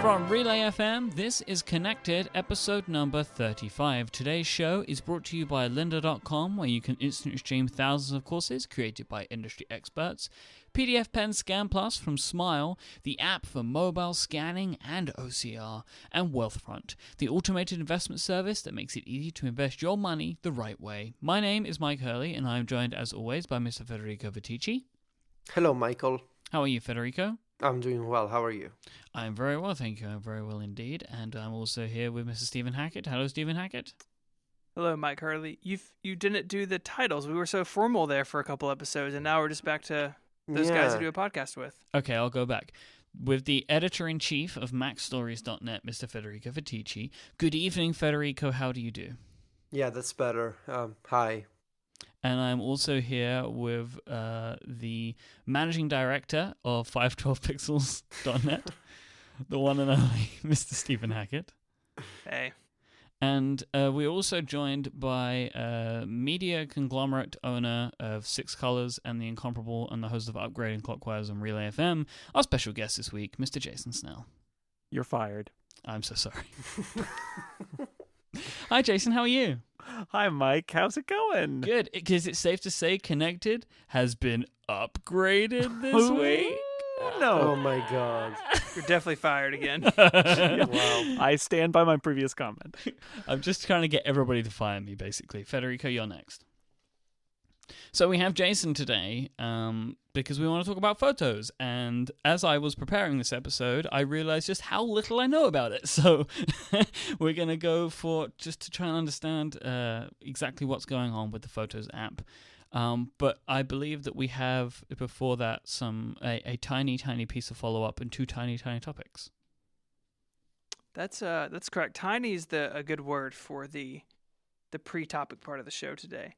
From Relay FM, this is Connected, episode number 35. Today's show is brought to you by lynda.com, where you can instantly stream thousands of courses created by industry experts, PDF Pen Scan Plus from Smile, the app for mobile scanning and OCR, and Wealthfront, the automated investment service that makes it easy to invest your money the right way. My name is Mike Hurley, and I am joined, as always, by Mr. Federico Vitici. Hello, Michael. How are you, Federico? I'm doing well. How are you? I'm very well, thank you. I'm very well indeed. And I'm also here with Mr. Stephen Hackett. Hello, Stephen Hackett. Hello, Mike Hurley. You didn't do the titles. We were so formal there for a couple episodes, and now we're just back to those guys to do a podcast with. Okay, I'll go back. With the editor-in-chief of MacStories.net, Mr. Federico Vitici. Good evening, Federico. How do you do? Yeah, that's better. Hi. And I'm also here with the managing director of 512pixels.net, the one and only Mr. Stephen Hackett. Hey. And we're also joined by media conglomerate owner of Six Colors and the Incomparable and the host of Upgrading Clockwise on Relay FM, our special guest this week, Mr. Jason Snell. You're fired. I'm so sorry. Hi, Jason. How are you? Hi, Mike. How's it going? Good. Is it safe to say Connected has been upgraded this week? No. Oh, my God. You're definitely fired again. Wow. I stand by my previous comment. I'm just trying to get everybody to fire me, basically. Federico, you're next. So we have Jason today because we want to talk about photos. And as I was preparing this episode, I realized just how little I know about it. So we're going to go for just to try and understand exactly what's going on with the Photos app. But I believe that we have, before that, a tiny, tiny piece of follow-up and two tiny, tiny topics. That's correct. Tiny is a good word for the pre-topic part of the show today.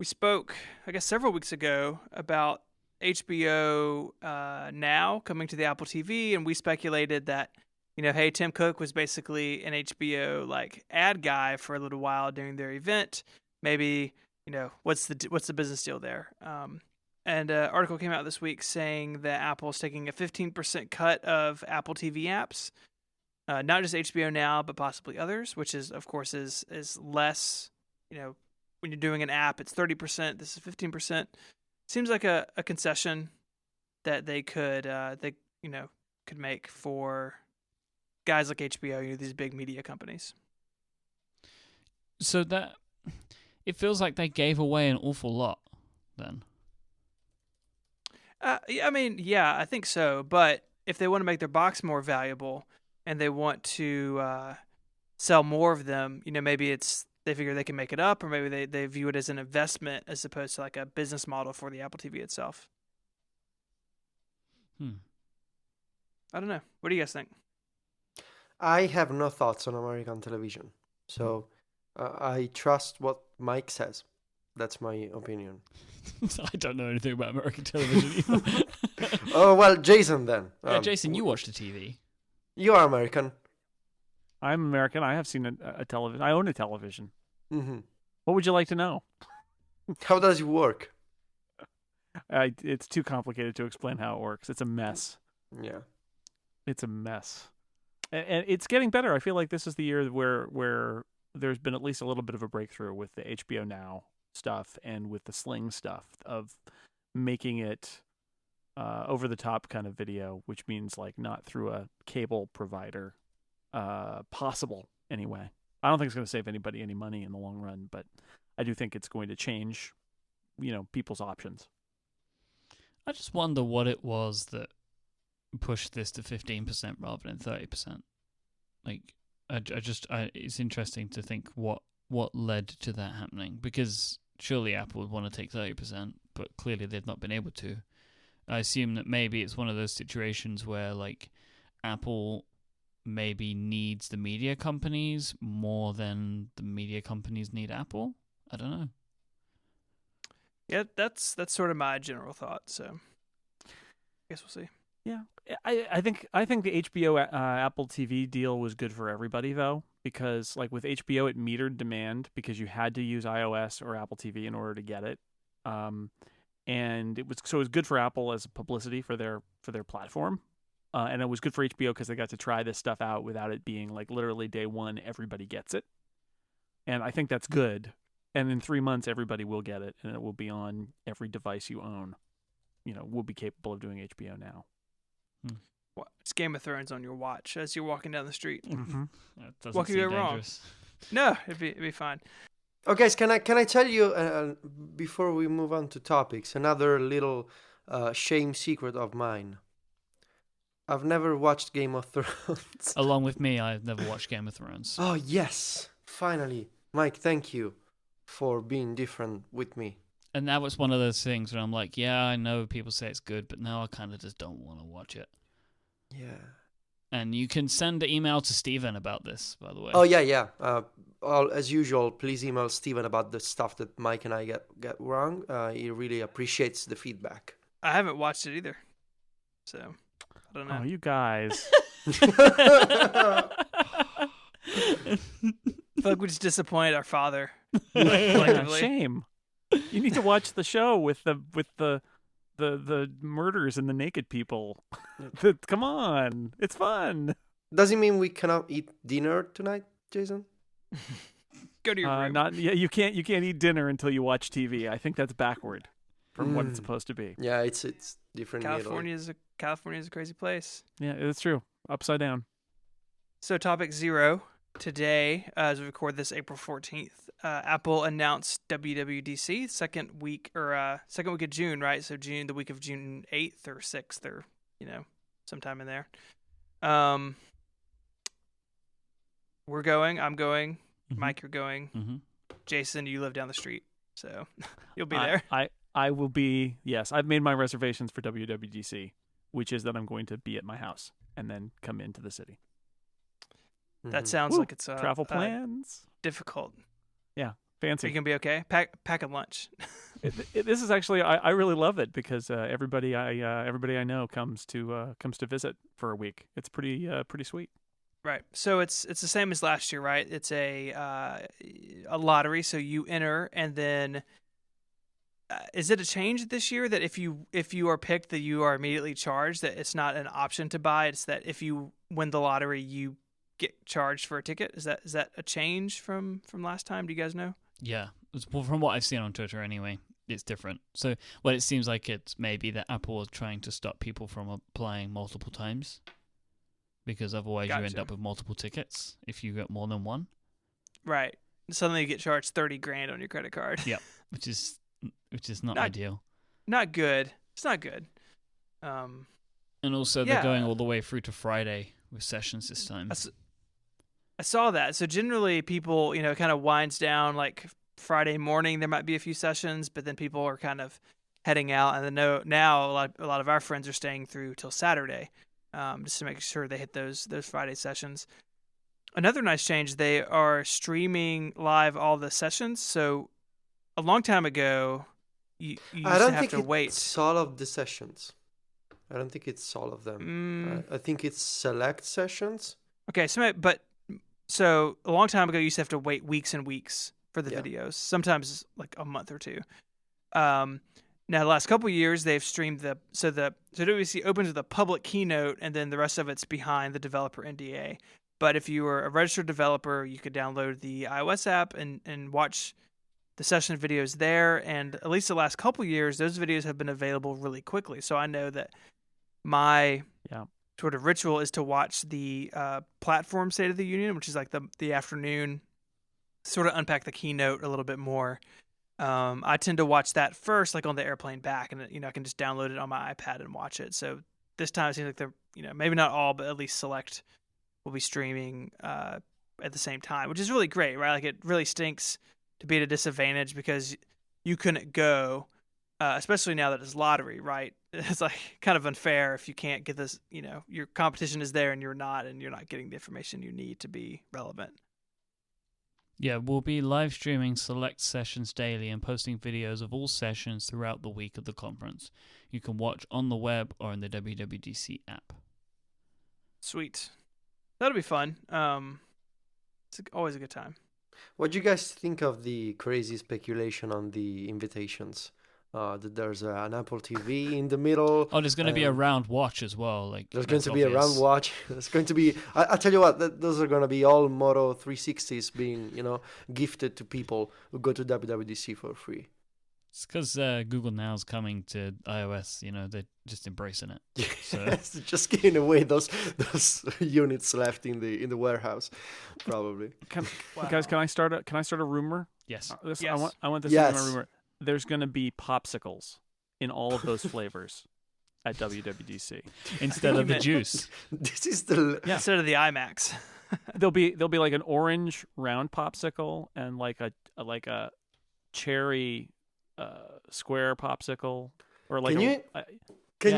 We spoke, I guess, several weeks ago about HBO Now coming to the Apple TV, and we speculated that, hey, Tim Cook was basically an HBO ad guy for a little while during their event. Maybe, what's the business deal there? And an article came out this week saying that Apple is taking a 15% cut of Apple TV apps, not just HBO Now, but possibly others, which is, of course, is less, when you're doing an app, it's 30%. This is 15%. Seems like a concession that they could make for guys like HBO, these big media companies. So that it feels like they gave away an awful lot then. I think so. But if they want to make their box more valuable and they want to sell more of them, maybe they figure they can make it up, or maybe they view it as an investment as opposed to like a business model for the Apple TV itself. I don't know. What do you guys think? I have no thoughts on American television, so I trust what Mike says. That's my opinion. I don't know anything about American television either. Oh, well, Jason then. Yeah, Jason, you watch the TV. You are American. I'm American. I have seen a television. I own a television. Mm-hmm. What would you like to know? How does it work? It's too complicated to explain how it works. It's a mess. Yeah. It's a mess. And it's getting better. I feel like this is the year where there's been at least a little bit of a breakthrough with the HBO Now stuff and with the Sling stuff of making it over-the-top kind of video, which means like not through a cable provider. Possible anyway. I don't think it's going to save anybody any money in the long run, but I do think it's going to change, people's options. I just wonder what it was that pushed this to 15% rather than 30%. It's interesting to think what led to that happening, because surely Apple would want to take 30%, but clearly they've not been able to. I assume that maybe it's one of those situations where Apple maybe needs the media companies more than the media companies need Apple. I don't know. Yeah, that's sort of my general thought. So, I guess we'll see. Yeah, I think the HBO Apple TV deal was good for everybody though, because with HBO it metered demand because you had to use iOS or Apple TV in order to get it, and it was good for Apple as publicity for their platform. And it was good for HBO because they got to try this stuff out without it being like literally day one, everybody gets it. And I think that's good. And in 3 months, everybody will get it, and it will be on every device you own. Will be capable of doing HBO now. It's Game of Thrones on your watch as you're walking down the street. Mm-hmm. That doesn't What could seem go wrong? dangerous. No, it'd be fine. Oh, guys, can I tell you before we move on to topics, another little shame secret of mine? I've never watched Game of Thrones. Along with me, I've never watched Game of Thrones. Oh yes, finally, Mike. Thank you for being different with me. And that was one of those things where I'm like, yeah, I know people say it's good, but now I kind of just don't want to watch it. Yeah. And you can send an email to Steven about this, by the way. Oh yeah. As usual, please email Steven about the stuff that Mike and I get wrong. He really appreciates the feedback. I haven't watched it either, so I don't know. Oh, you guys. I feel like we just disappointed our father. Collectively. Shame. You need to watch the show with the murders and the naked people. Come on, it's fun. Does it mean we cannot eat dinner tonight, Jason? Go to your room. You can't eat dinner until you watch TV. I think that's backward from what it's supposed to be. Yeah, it's different. California is a crazy place. Yeah, it's true. Upside down. So topic 0 today, as we record this April 14th, Apple announced WWDC second week of June, right? So the week of June 8th or 6th, or sometime in there. We're going. I'm going. Mm-hmm. Mike, you're going. Mm-hmm. Jason, you live down the street, so you'll be there. I will be. Yes, I've made my reservations for WWDC, which is that I'm going to be at my house and then come into the city. That sounds like it's travel plans. Difficult. Yeah, fancy. Are you gonna be okay? Pack a lunch. This is actually I really love it because everybody I know comes to visit for a week. It's pretty sweet. Right. So it's the same as last year, right? It's a lottery. So you enter, and then is it a change this year that if you are picked, that you are immediately charged? That it's not an option to buy. It's that if you win the lottery, you get charged for a ticket. Is that a change from last time? Do you guys know? Yeah, well, from what I've seen on Twitter anyway, it's different. So, well, it seems like it's maybe that Apple was trying to stop people from applying multiple times, because otherwise you end up with multiple tickets if you get more than one. Right. Suddenly you get charged $30,000 on your credit card. Yep, which is not ideal. Not good. It's not good. And also they're going all the way through to Friday with sessions this time. I saw that. So generally people, kind of winds down like Friday morning. There might be a few sessions, but then people are kind of heading out. And then now a lot of our friends are staying through till Saturday, just to make sure they hit those Friday sessions. Another nice change, they are streaming live all the sessions. So a long time ago, you used to have to wait. It's all of the sessions. I don't think it's all of them. I think it's select sessions. Okay, so a long time ago, you used to have to wait weeks and weeks for the videos, sometimes like a month or two. Now, the last couple of years, they've streamed so WWDC opens with a public keynote, and then the rest of it's behind the developer NDA. But if you were a registered developer, you could download the iOS app and watch the session videos there. And at least the last couple of years, those videos have been available really quickly. So I know that my sort of ritual is to watch the platform State of the Union, which is like the afternoon, sort of unpack the keynote a little bit more. I tend to watch that first, like on the airplane back, and I can just download it on my iPad and watch it. So this time it seems like they're, maybe not all, but at least select will be streaming at the same time, which is really great, right? Like it really stinks to be at a disadvantage because you couldn't go, especially now that it's lottery, right? It's like kind of unfair if you can't get this, your competition is there and you're not getting the information you need to be relevant. Yeah, we'll be live streaming select sessions daily and posting videos of all sessions throughout the week of the conference. You can watch on the web or in the WWDC app. Sweet. That'll be fun. It's always a good time. What do you guys think of the crazy speculation on the invitations? that there's an Apple TV in the middle. Oh, there's going to be a round watch as well. Like There's going that's to be a obvious. round watch. There's going to be. I tell you what, those are going to be all Moto 360s being, gifted to people who go to WWDC for free. It's because Google Now's coming to iOS. They're just embracing it. So. Just giving away those units left in the warehouse, probably. Guys, can I start a rumor? Yes. Yes. I want this Yes. to be my rumor. There's going to be popsicles in all of those flavors at WWDC Instead of the juice. This is the Instead of the IMAX. There'll be like an orange round popsicle and like a cherry square popsicle, or like Can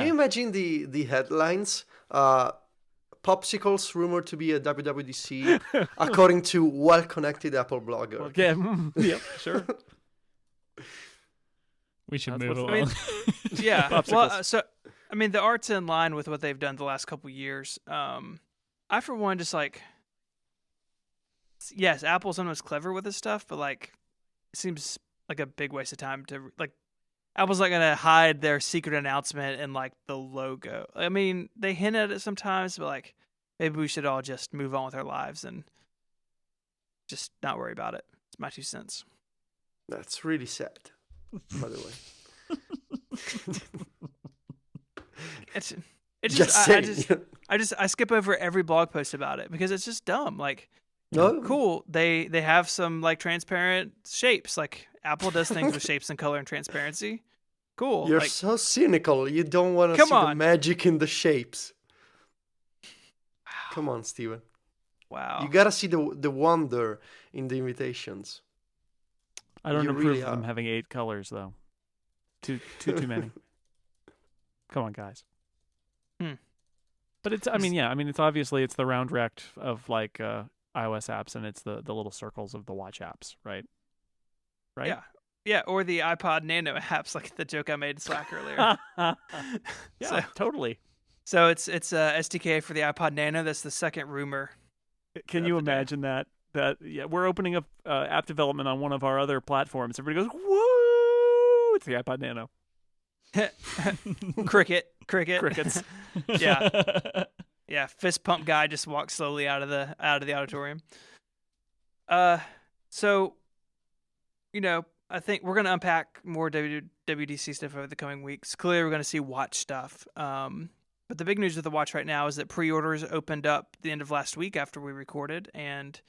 you imagine the headlines? Popsicles rumored to be a WWDC, according to well-connected Apple blogger. Yep, sure. We should That's move what's- along. Yeah. Popsicles. Well, the art's in line with what they've done the last couple years. I, for one, just yes, Apple's sometimes clever with this stuff, but it seems like a big waste of time to Apple's not gonna hide their secret announcement in the logo. I mean, they hint at it sometimes, but maybe we should all just move on with our lives and just not worry about it. It's my 2 cents. That's really sad, by the way. It's Just saying. I skip over every blog post about it because it's just dumb. No? Cool. They have some transparent shapes. Apple does things with shapes and color and transparency. Cool. You're so cynical. You don't want to Come see the on. magic in the shapes. Come on, Steven. Wow. You gotta see the wonder in the invitations. I don't You approve really of them are. having 8 colors though. Too many. Come on, guys. But it's obviously it's the round rect of iOS apps, and it's the little circles of the watch apps, right? Right? Yeah. Yeah, or the iPod Nano apps, like the joke I made in Slack earlier. Yeah, totally. So it's SDK for the iPod Nano. That's the second rumor. Can you imagine that? We're opening up app development on one of our other platforms. Everybody goes, "Woo!" It's the iPod Nano. Crickets. Yeah. Fist pump guy just walks slowly out of the auditorium. So, I think we're going to unpack more WWDC stuff over the coming weeks. Clearly, we're going to see watch stuff. But the big news with the watch right now is that pre-orders opened up the end of last week after we recorded, and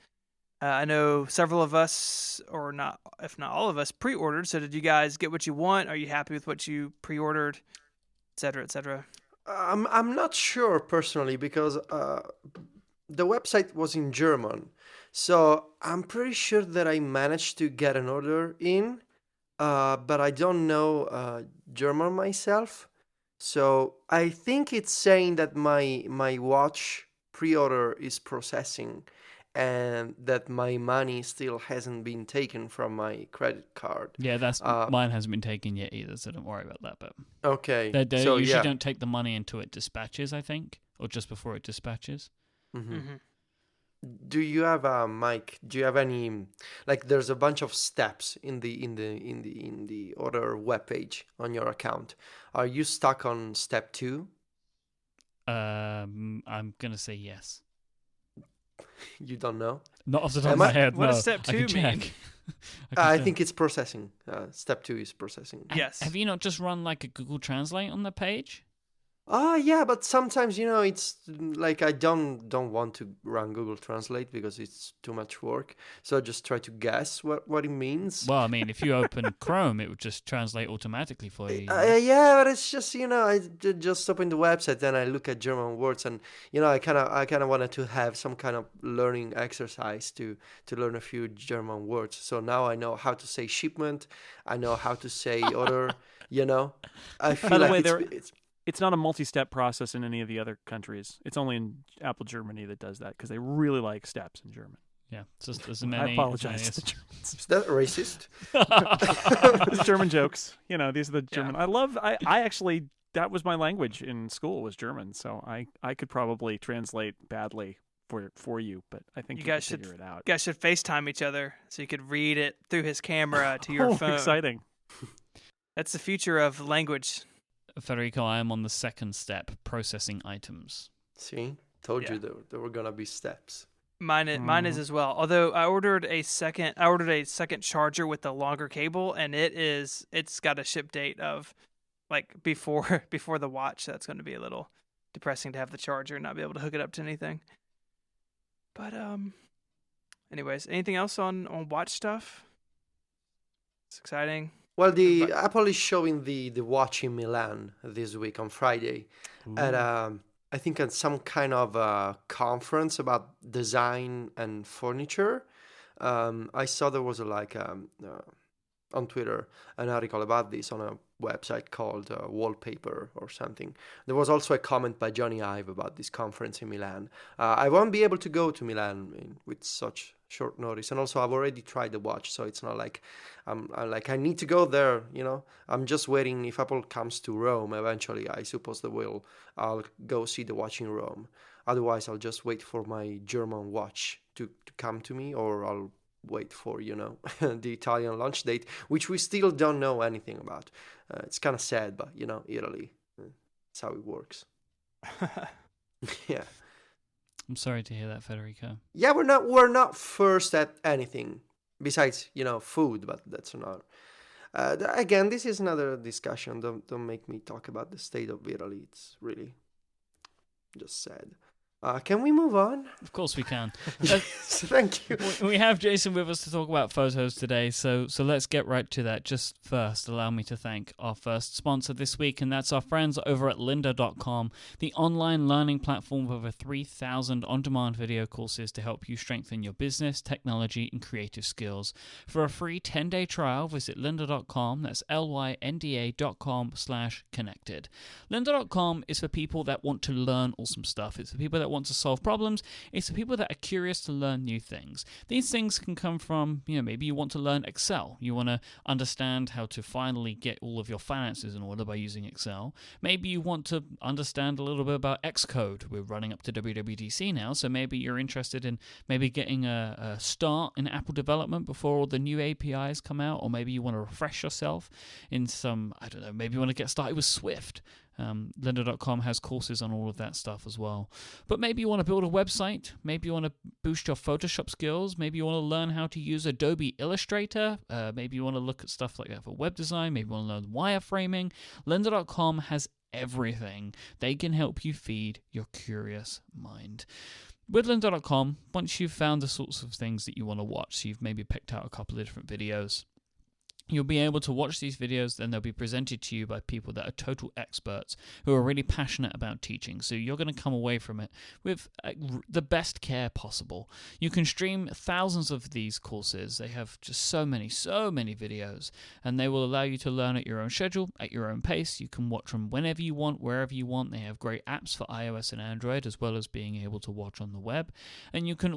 I know several of us, or not, if not all of us, pre-ordered. So did you guys get what you want? Are you happy with what you pre-ordered, et cetera, et cetera? I'm not sure personally because the website was in German, so I'm pretty sure that I managed to get an order in, but I don't know German myself. So I think it's saying that my watch pre-order is processing, and that my money still hasn't been taken from my credit card. Yeah, mine hasn't been taken yet either, so don't worry about that. But Okay, they so usually yeah. don't take the money until it dispatches, I think, or just before it dispatches. Mm-hmm. Mm-hmm. Do you have Mike? Do you have any there's a bunch of steps in the order webpage on your account? Are you stuck on step 2? I'm gonna say yes. You don't know? Not off the top Am of my I- head. what no. does step I can 2 mean? check. I can think it's processing. Step 2 is processing. Yes. Have you not just run a Google Translate on the page? Yeah, but sometimes it's I don't want to run Google Translate because it's too much work. So I just try to guess what it means. Well, I mean, if you open Chrome, it would just translate automatically for you. Yeah, but it's just I just open the website and I look at German words, and I kind of wanted to have some kind of learning exercise to learn a few German words. So now I know how to say shipment, I know how to say order. I feel By the like way, it's It's not a multi-step process in any of the other countries. It's only in Apple Germany that does that because they really like steps in German. Yeah, just as many. I apologize as to the many Germans. is that racist? It's German jokes. These are the German. I actually, that was my language in school was German, so I could probably translate badly for you, but I think you guys can should figure it out. You guys should FaceTime each other so you could read it through his camera to your phone. Exciting. That's the future of language. Federico, I am on the second step, processing items. See, told Yeah. you there were gonna be steps. Mine is as well. Although I ordered a second charger with a longer cable, and it's got a ship date of like before the watch. That's going to be a little depressing to have the charger and not be able to hook it up to anything. But anyways, anything else on watch stuff? It's exciting. Well, the Apple is showing the watch in Milan this week on Friday, at I think at some kind of conference about design and furniture. I saw there was on Twitter an article about this on a website called Wallpaper or something. There was also a comment by Johnny Ive about this conference in Milan. I won't be able to go to Milan with such short notice, and also I've already tried the watch, so it's not like I'm like I need to go there. I'm just waiting. If Apple comes to Rome eventually, I suppose they will. I'll go see the watch in Rome. Otherwise, I'll just wait for my German watch to come to me, or I'll wait for the Italian launch date, which we still don't know anything about. It's kind of sad, but Italy, that's how it works. Yeah. I'm sorry to hear that, Federico. Yeah, we're not first at anything besides food, but that's not. Again, this is another discussion. Don't make me talk about the state of Italy. It's really just sad. Can we move on? Of course we can. Thank you. We have Jason with us to talk about photos today, so let's get right to that. Just first, allow me to thank our first sponsor this week, and that's our friends over at lynda.com, the online learning platform with over 3,000 on-demand video courses to help you strengthen your business, technology, and creative skills. For a free 10-day trial, visit lynda.com, that's lynda.com/connected. Lynda.com is for people that want to learn awesome stuff. It's for people that want to solve problems. It's for people that are curious to learn new things. These things can come from, maybe you want to learn Excel. You want to understand how to finally get all of your finances in order by using Excel. Maybe you want to understand a little bit about Xcode. We're running up to WWDC now, so maybe you're interested in maybe getting a start in Apple development before all the new APIs come out, or maybe you want to refresh yourself in some, I don't know, maybe you want to get started with Swift. Lynda.com has courses on all of that stuff as well. But maybe you want to build a website. Maybe you want to boost your Photoshop skills. Maybe you want to learn how to use Adobe Illustrator. Maybe you want to look at stuff like that for web design. Maybe you want to learn wireframing. Lynda.com has everything. They can help you feed your curious mind. With lynda.com, once you've found the sorts of things that you want to watch, so you've maybe picked out a couple of different videos, you'll be able to watch these videos, then they'll be presented to you by people that are total experts who are really passionate about teaching. So you're going to come away from it with the best care possible. You can stream thousands of these courses. They have just so many videos, and they will allow you to learn at your own schedule, at your own pace. You can watch them whenever you want, wherever you want. They have great apps for iOS and Android, as well as being able to watch on the web. And you can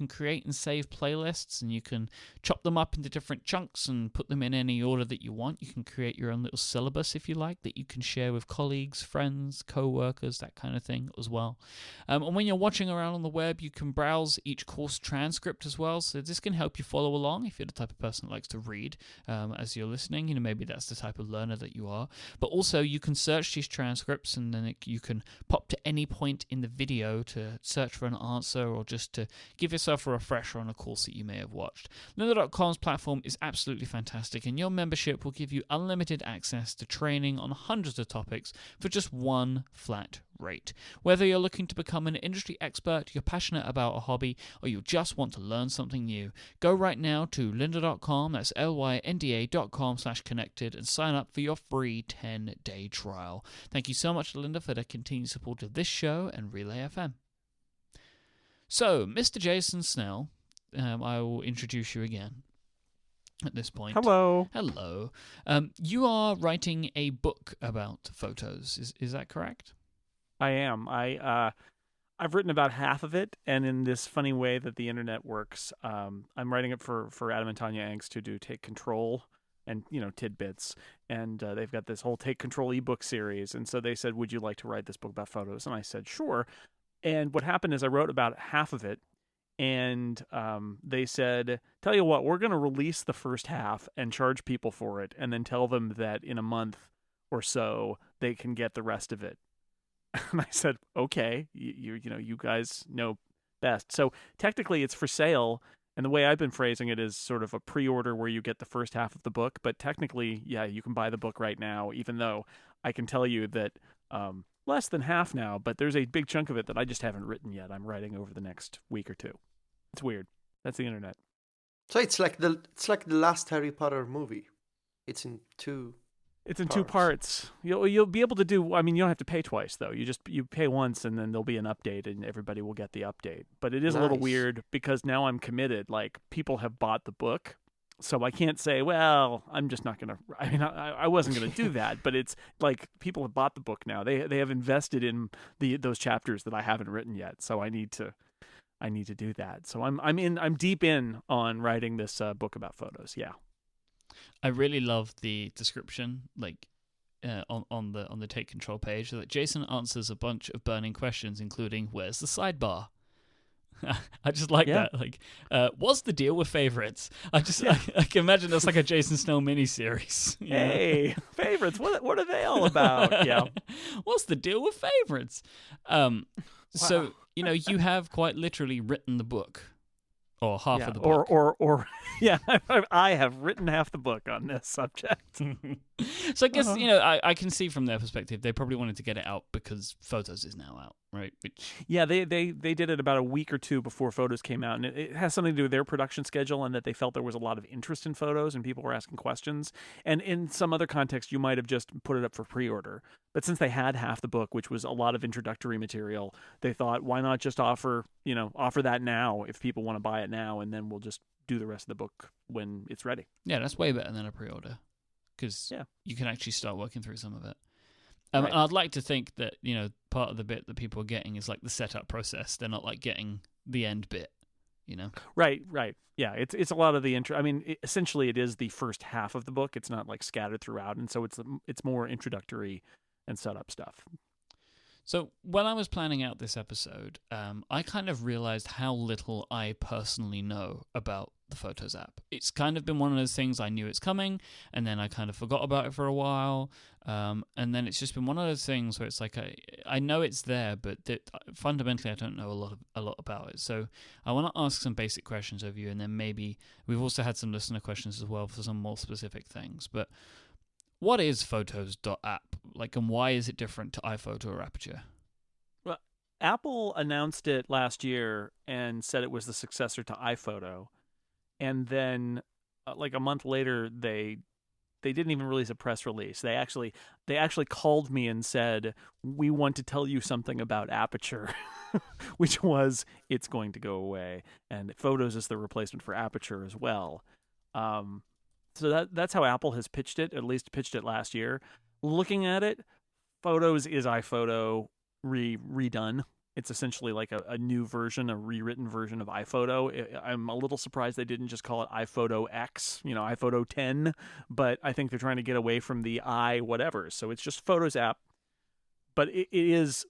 create and save playlists, and you can chop them up into different chunks and put them in any order that you want. You can create your own little syllabus, if you like, that you can share with colleagues, friends, co-workers, that kind of thing as well. And when you're watching around on the web, you can browse each course transcript as well. So this can help you follow along if you're the type of person that likes to read as you're listening. Maybe that's the type of learner that you are. But also you can search these transcripts, and then you can pop to any point in the video to search for an answer, or just to give yourself a refresher on a course that you may have watched. Lynda.com's platform is absolutely fantastic, and your membership will give you unlimited access to training on hundreds of topics for just one flat rate. Whether you're looking to become an industry expert, you're passionate about a hobby, or you just want to learn something new, go right now to lynda.com, that's lynda.com/connected, and sign up for your free 10-day trial. Thank you so much to Lynda for their continued support of this show and Relay FM. So, Mr. Jason Snell, I will introduce you again at this point. Hello. You are writing a book about photos. Is that correct? I am. I've written about half of it, and in this funny way that the internet works, I'm writing it for Adam and Tanya Angst to do Take Control and tidbits, and they've got this whole Take Control ebook series, and so they said, would you like to write this book about photos? And I said, sure. And what happened is I wrote about half of it, and they said, tell you what, we're going to release the first half and charge people for it, and then tell them that in a month or so they can get the rest of it. And I said, okay, you guys know best. So technically it's for sale, and the way I've been phrasing it is sort of a pre-order where you get the first half of the book, but technically, yeah, you can buy the book right now, even though I can tell you that less than half now, but there's a big chunk of it that I just haven't written yet. I'm writing over the next week or two. It's weird. That's the internet. So it's like the last Harry Potter movie. It's in two. It's in two parts. You'll be able to do. I mean, you don't have to pay twice though. You pay once, and then there'll be an update, and everybody will get the update. But it is a little weird because now I'm committed. Like, people have bought the book. So I can't say, well, I'm just not going to, I mean, I wasn't going to do that, but it's like people have bought the book now. They have invested in those chapters that I haven't written yet. So I need to do that. So I'm deep in on writing this book about photos. Yeah. I really love the description, like on the Take Control page, that Jason answers a bunch of burning questions, including where's the sidebar? I just like that. Like, what's the deal with favorites? I can imagine that's like a Jason Snell miniseries. Hey, favorites. What are they all about? Yeah. What's the deal with favorites? So you have quite literally written the book, or half of the book, or yeah, I have written half the book on this subject. So I guess I can see from their perspective they probably wanted to get it out because Photos is now out, right? Yeah, they did it about a week or two before Photos came out, and it has something to do with their production schedule and that they felt there was a lot of interest in Photos and people were asking questions. And in some other context, you might have just put it up for pre-order. But since they had half the book, which was a lot of introductory material, they thought, why not just offer that now if people want to buy it now, and then we'll just do the rest of the book when it's ready. Yeah, that's way better than a pre-order because you can actually start working through some of it. Right. And I'd like to think that part of the bit that people are getting is like the setup process. They're not like getting the end bit, Right. Yeah, it's a lot of the intro. I mean, essentially, it is the first half of the book. It's not like scattered throughout, and so it's more introductory and setup stuff. So when I was planning out this episode, I kind of realized how little I personally know about the Photos app. It's kind of been one of those things I knew it's coming, and then I kind of forgot about it for a while, and then it's just been one of those things where it's like I know it's there, but fundamentally I don't know a lot about it. So I want to ask some basic questions of you, and then maybe we've also had some listener questions as well for some more specific things. But what is Photos.app? Like, and why is it different to iPhoto or Aperture? Well, Apple announced it last year and said it was the successor to iPhoto. And then like a month later, they didn't even release a press release. They actually called me and said, we want to tell you something about Aperture, which was it's going to go away. And Photos is the replacement for Aperture as well. So that's how Apple has pitched it, at least pitched it last year. Looking at it, Photos is iPhoto redone. It's essentially like a new version, a rewritten version of iPhoto. I'm a little surprised they didn't just call it iPhoto X, iPhoto 10, but I think they're trying to get away from the whatever. So it's just Photos app, but it is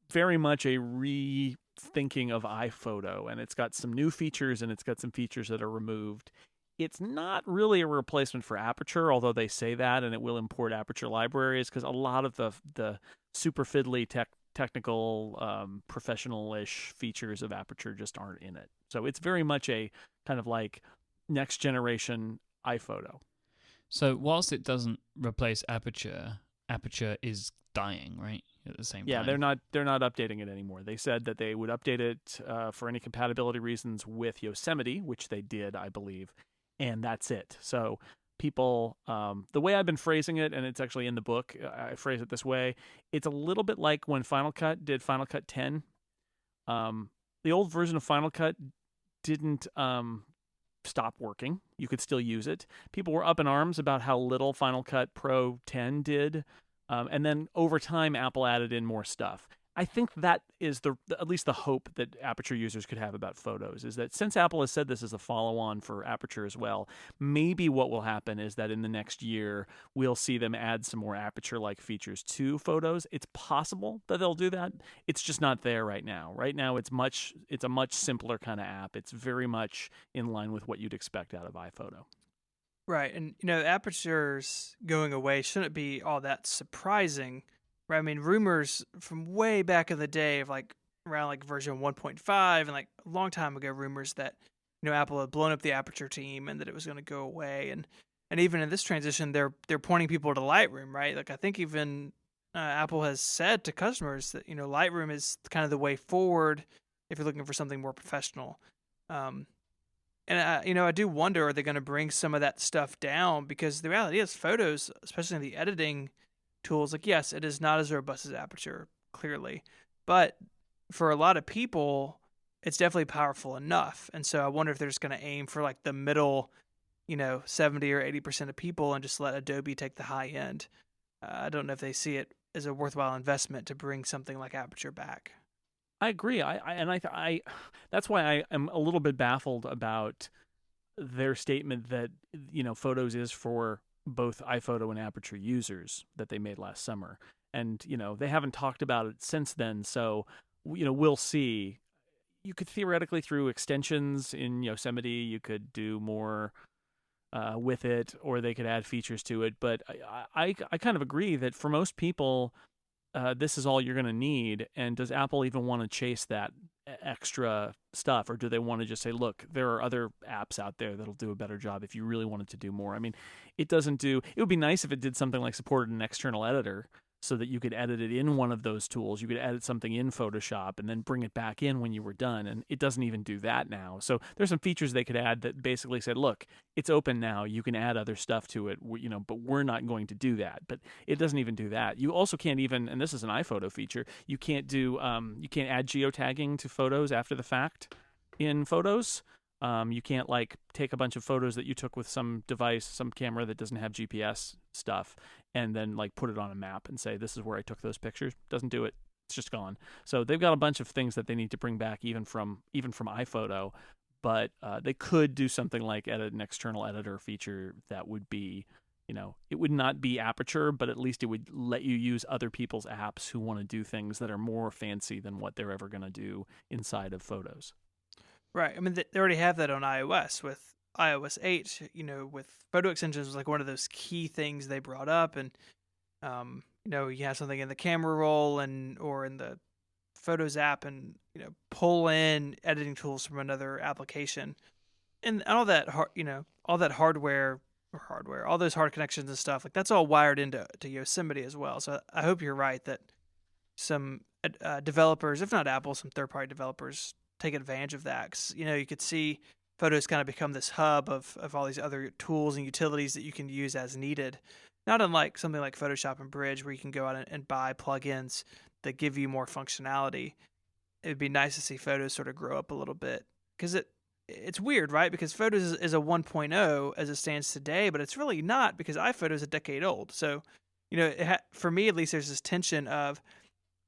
very much a rethinking of iPhoto, and it's got some new features and it's got some features that are removed. It's not really a replacement for Aperture, although they say that, and it will import Aperture libraries because a lot of the super fiddly technical, professional-ish features of Aperture just aren't in it. So it's very much a kind of like next generation iPhoto. So whilst it doesn't replace Aperture, Aperture is dying, right? At the same time. Yeah, they're not updating it anymore. They said that they would update it for any compatibility reasons with Yosemite, which they did, I believe. And that's it. So people, the way I've been phrasing it, and it's actually in the book, I phrase it this way, it's a little bit like when Final Cut did Final Cut 10. The old version of Final Cut didn't stop working. You could still use it. People were up in arms about how little Final Cut Pro 10 did. And then over time, Apple added in more stuff. I think that is at least the hope that Aperture users could have about Photos, is that since Apple has said this is a follow-on for Aperture as well, maybe what will happen is that in the next year we'll see them add some more Aperture-like features to Photos. It's possible that they'll do that. It's just not there right now. Right now it's a much simpler kind of app. It's very much in line with what you'd expect out of iPhoto. Right, and Aperture's going away shouldn't be all that surprising. Right, I mean, rumors from way back in the day of around version 1.5 and a long time ago, rumors that Apple had blown up the Aperture team and that it was going to go away, and even in this transition, they're pointing people to Lightroom, right? I think even Apple has said to customers that Lightroom is kind of the way forward if you're looking for something more professional. And I do wonder, are they going to bring some of that stuff down? Because the reality is, Photos, especially in the editing tools, yes, it is not as robust as Aperture, clearly, but for a lot of people it's definitely powerful enough. And so I wonder if they're just going to aim for the middle 70 or 80% of people and just let Adobe take the high end. I don't know if they see it as a worthwhile investment to bring something like Aperture back. I agree. I that's why I am a little bit baffled about their statement that Photos is for both iPhoto and Aperture users that they made last summer. And, they haven't talked about it since then. So, we'll see. You could theoretically, through extensions in Yosemite, you could do more with it, or they could add features to it. But I kind of agree that for most people, this is all you're going to need. And does Apple even want to chase that extra stuff, or do they want to just say, look, there are other apps out there that'll do a better job if you really wanted to do more? I mean, it would be nice if it did something like supported an external editor so that you could edit it in one of those tools. You could edit something in Photoshop and then bring it back in when you were done. And it doesn't even do that now. So there's some features they could add that basically said, look, it's open now. You can add other stuff to it, but we're not going to do that. But it doesn't even do that. You also can't even, and this is an iPhoto feature, you can't add geotagging to Photos after the fact in Photos. You can't take a bunch of photos that you took with some device, some camera that doesn't have GPS stuff, and then put it on a map and say, this is where I took those pictures. Doesn't do it. It's just gone. So they've got a bunch of things that they need to bring back even from iPhoto, but they could do something like edit an external editor feature that would be, it would not be Aperture, but at least it would let you use other people's apps who want to do things that are more fancy than what they're ever going to do inside of Photos. Right. I mean, they already have that on iOS with iOS 8, with photo extensions was one of those key things they brought up. And, you have something in the camera roll or in the Photos app and, pull in editing tools from another application and all that, all that hardware, all those hard connections and stuff, that's all wired into Yosemite as well. So I hope you're right that some developers, if not Apple, some third-party developers take advantage of that. 'Cause, you could see Photos kind of become this hub of all these other tools and utilities that you can use as needed. Not unlike something like Photoshop and Bridge, where you can go out and buy plugins that give you more functionality. It would be nice to see Photos sort of grow up a little bit, because it's weird, right? Because Photos is a 1.0 as it stands today, but it's really not, because iPhoto is a decade old. So, for me at least, there's this tension of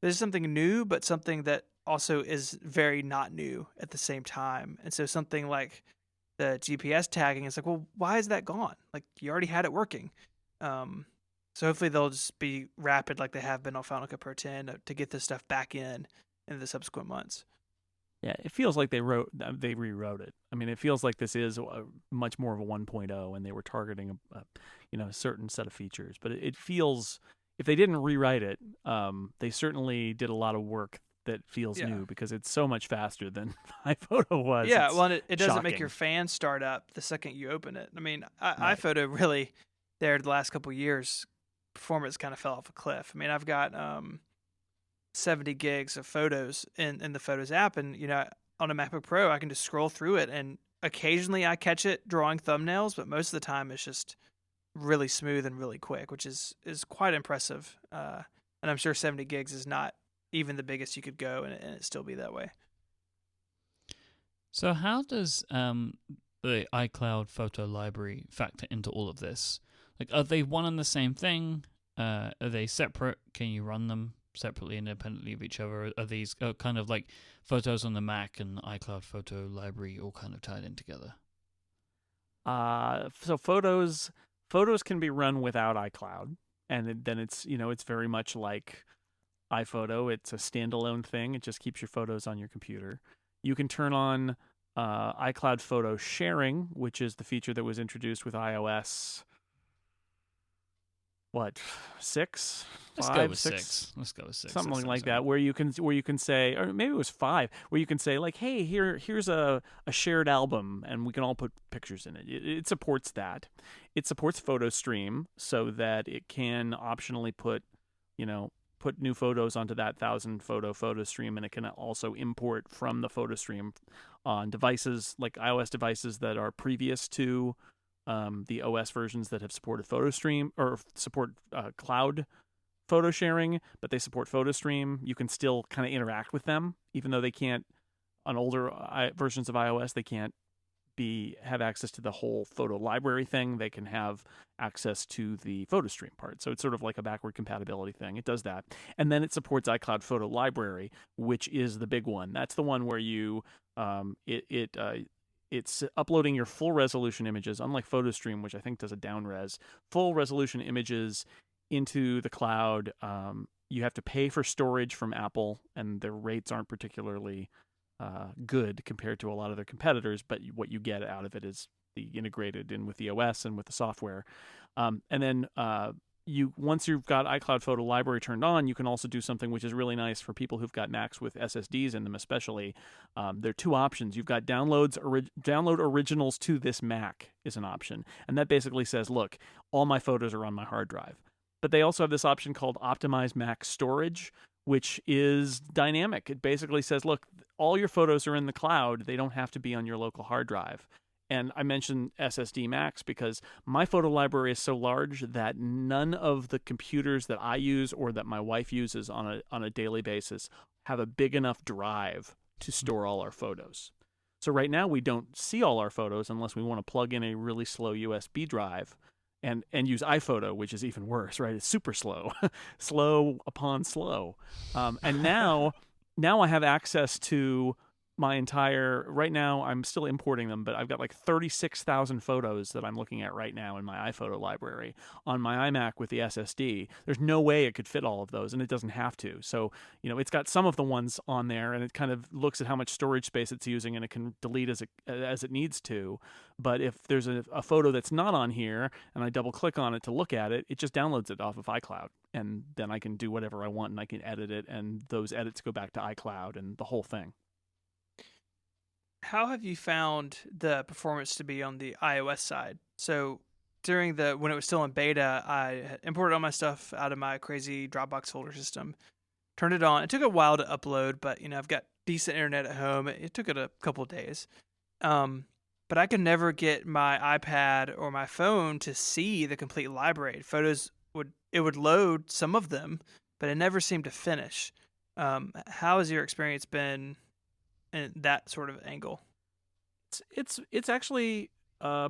there's something new, but something that also is very not new at the same time. And so something like the GPS tagging is well, why is that gone? You already had it working. So hopefully they'll just be rapid like they have been on Final Cut Pro 10 to get this stuff back in the subsequent months. Yeah, it feels like they rewrote it. I mean, it feels like this is much more of a 1.0, and they were targeting a certain set of features. But it feels, if they didn't rewrite it, they certainly did a lot of work that feels new, because it's so much faster than iPhoto was. Yeah, it doesn't shocking. make your fan start up the second you open it. I mean, right. iPhoto really, there the last couple of years, performance kind of fell off a cliff. I mean, I've got 70 gigs of photos in the Photos app, and on a MacBook Pro, I can just scroll through it, and occasionally I catch it drawing thumbnails, but most of the time it's just really smooth and really quick, which is quite impressive. And I'm sure 70 gigs is not even the biggest you could go, and it still be that way. So how does the iCloud photo library factor into all of this? Are they one and the same thing? Are they separate? Can you run them separately, independently of each other? Are these kind of like Photos on the Mac and iCloud Photo Library all kind of tied in together? So Photos can be run without iCloud, and then it's very much like iPhoto. It's a standalone thing. It just keeps your photos on your computer. You can turn on iCloud Photo Sharing, which is the feature that was introduced with iOS. What, 6? Let's 5, go with 6? 6. Let's go with 6. Something like that, where you can say, or maybe it was 5, where you can say like, hey, here's a shared album, and we can all put pictures in it. It supports that. It supports PhotoStream, so that it can optionally put new photos onto that 1,000 photo stream, and it can also import from the photo stream on devices like iOS devices that are previous to the OS versions that have supported PhotoStream or support cloud photo sharing, but they support PhotoStream. You can still kind of interact with them, even though they can't, on older versions of iOS, they can't have access to the whole photo library thing. They can have access to the PhotoStream part. So it's sort of like a backward compatibility thing. It does that. And then it supports iCloud Photo Library, which is the big one. That's the one where you it's uploading your full resolution images, unlike PhotoStream, which I think does a down-res. Full resolution images into the cloud. You have to pay for storage from Apple, and their rates aren't particularly good compared to a lot of their competitors, but what you get out of it is the integrated in with the OS and with the software. And then once you've got iCloud Photo Library turned on, you can also do something which is really nice for people who've got Macs with SSDs in them, especially. There are two options. You've got download originals to this Mac is an option, and that basically says, look, all my photos are on my hard drive. But they also have this option called Optimize Mac Storage, which is dynamic. It basically says, look, all your photos are in the cloud. They don't have to be on your local hard drive. And I mentioned SSD Macs because my photo library is so large that none of the computers that I use or that my wife uses on a daily basis have a big enough drive to store all our photos. So right now we don't see all our photos unless we want to plug in a really slow USB drive and use iPhoto, which is even worse, right? It's super slow, slow upon slow. And now I have access to my entire, right now I'm still importing them, but I've got like 36,000 photos that I'm looking at right now in my iPhoto library on my iMac with the SSD. There's no way it could fit all of those, and it doesn't have to. So, it's got some of the ones on there, and it kind of looks at how much storage space it's using, and it can delete as it needs to. But if there's a photo that's not on here, and I double click on it to look at it, it just downloads it off of iCloud. And then I can do whatever I want, and I can edit it, and those edits go back to iCloud and the whole thing. How have you found the performance to be on the iOS side? So when it was still in beta, I had imported all my stuff out of my crazy Dropbox folder system, turned it on. It took a while to upload, but I've got decent internet at home. It took it a couple of days. But I could never get my iPad or my phone to see the complete library. Photos would load some of them, but it never seemed to finish. How has your experience been in that sort of angle? It's actually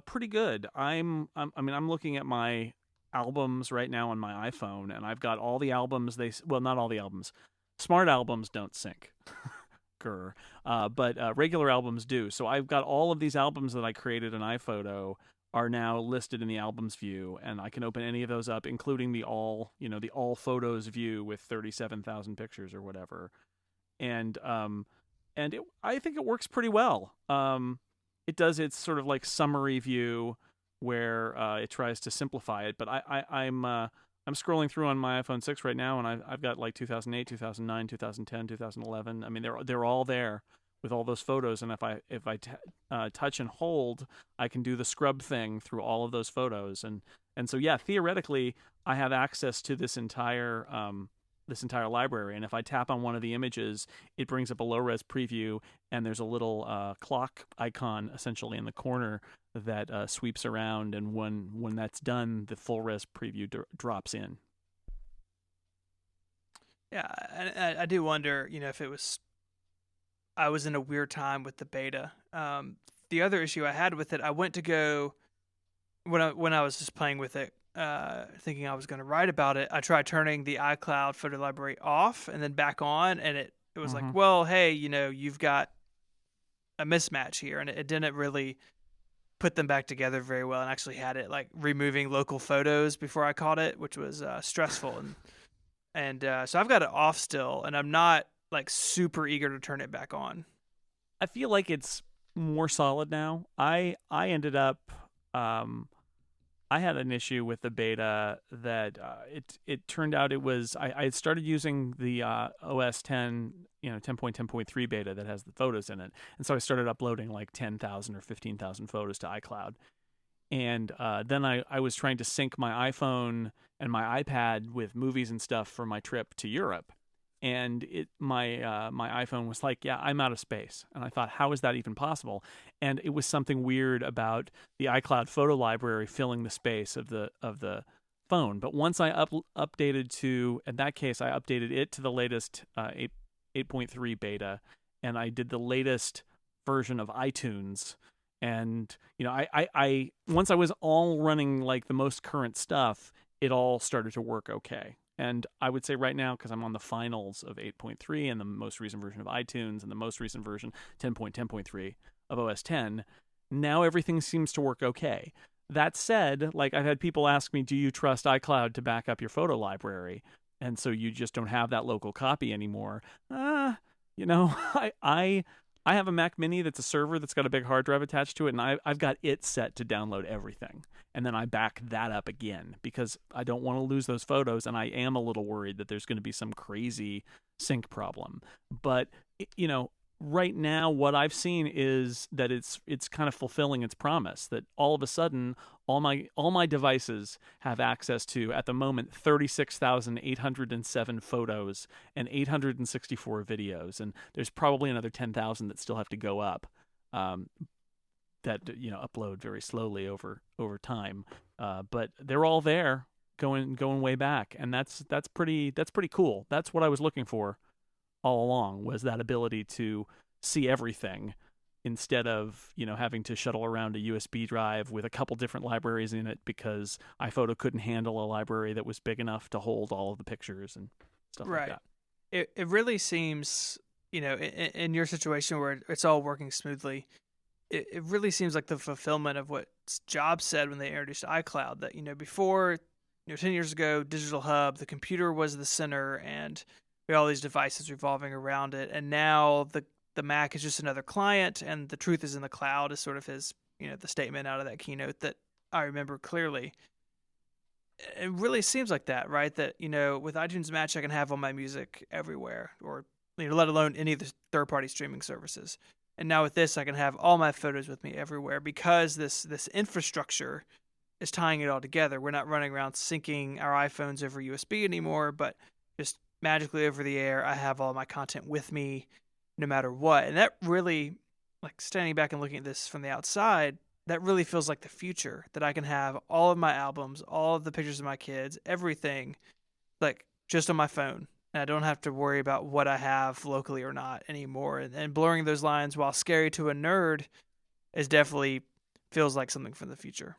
pretty good. I'm looking at my albums right now on my iPhone, and I've got all the albums. Not all the albums. Smart albums don't sync. But regular albums do. So I've got all of these albums that I created in iPhoto are now listed in the albums view, and I can open any of those up, including the all photos view with 37,000 pictures or whatever. And I think it works pretty well. It does its sort of like summary view where it tries to simplify it, but I'm scrolling through on my iPhone 6 right now, and I've got like 2008, 2009, 2010, 2011. I mean, they're all there with all those photos, and if I touch and hold, I can do the scrub thing through all of those photos, and so yeah, theoretically, I have access to this entire library, and if I tap on one of the images, it brings up a low-res preview, and there's a little clock icon essentially in the corner that sweeps around, and when that's done, the full-res preview drops in. Yeah, and I do wonder, if I was in a weird time with the beta. The other issue I had with it, I went to go when I was just playing with it. thinking I was going to write about it, I tried turning the iCloud photo library off and then back on, and it was like, well, hey, you've got a mismatch here, and it didn't really put them back together very well, and actually had it like removing local photos before I caught it, which was stressful, and so I've got it off still, and I'm not like super eager to turn it back on. I feel like it's more solid now. I ended up I had an issue with the beta that it turned out it was I had started using the OS 10 10.10.3 beta that has the photos in it, and so I started uploading like 10,000 or 15,000 photos to iCloud, and then I was trying to sync my iPhone and my iPad with movies and stuff for my trip to Europe. And my iPhone was like, yeah, I'm out of space. And I thought, how is that even possible? And it was something weird about the iCloud photo library filling the space of the phone. But once I updated to, in that case, I updated it to the latest 8.3 beta, and I did the latest version of iTunes. And I once I was all running like the most current stuff, it all started to work okay. And I would say right now, because I'm on the finals of 8.3 and the most recent version of iTunes and the most recent version 10.10.3 of OS 10, now everything seems to work okay. That said, like I've had people ask me, do you trust iCloud to back up your photo library? And so you just don't have that local copy anymore. I have a Mac Mini that's a server that's got a big hard drive attached to it, and I've got it set to download everything. And then I back that up again because I don't want to lose those photos, and I am a little worried that there's going to be some crazy sync problem. But, right now what I've seen is that it's kind of fulfilling its promise, that all of a sudden all my devices have access to, at the moment, 36,807 photos and 864 videos, and there's probably another 10,000 that still have to go up, that upload very slowly over time, but they're all there, going way back, and that's pretty cool. That's what I was looking for all along, was that ability to see everything instead of having to shuttle around a USB drive with a couple different libraries in it, because iPhoto couldn't handle a library that was big enough to hold all of the pictures and stuff like that. It really seems, in your situation where it's all working smoothly, it really seems like the fulfillment of what Jobs said when they introduced iCloud, that before 10 years ago, Digital Hub, the computer was the center, and we had all these devices revolving around it, and now the Mac is just another client, and the truth is in the cloud, is sort of his, the statement out of that keynote that I remember clearly. It really seems like that, right? That, with iTunes Match, I can have all my music everywhere, or let alone any of the third-party streaming services. And now with this, I can have all my photos with me everywhere, because this infrastructure is tying it all together. We're not running around syncing our iPhones over USB anymore, but just magically over the air, I have all my content with me no matter what. And that really, like, standing back and looking at this from the outside, that really feels like the future, that I can have all of my albums, all of the pictures of my kids, everything, like, just on my phone. And I don't have to worry about what I have locally or not anymore. And blurring those lines, while scary to a nerd, is definitely feels like something from the future.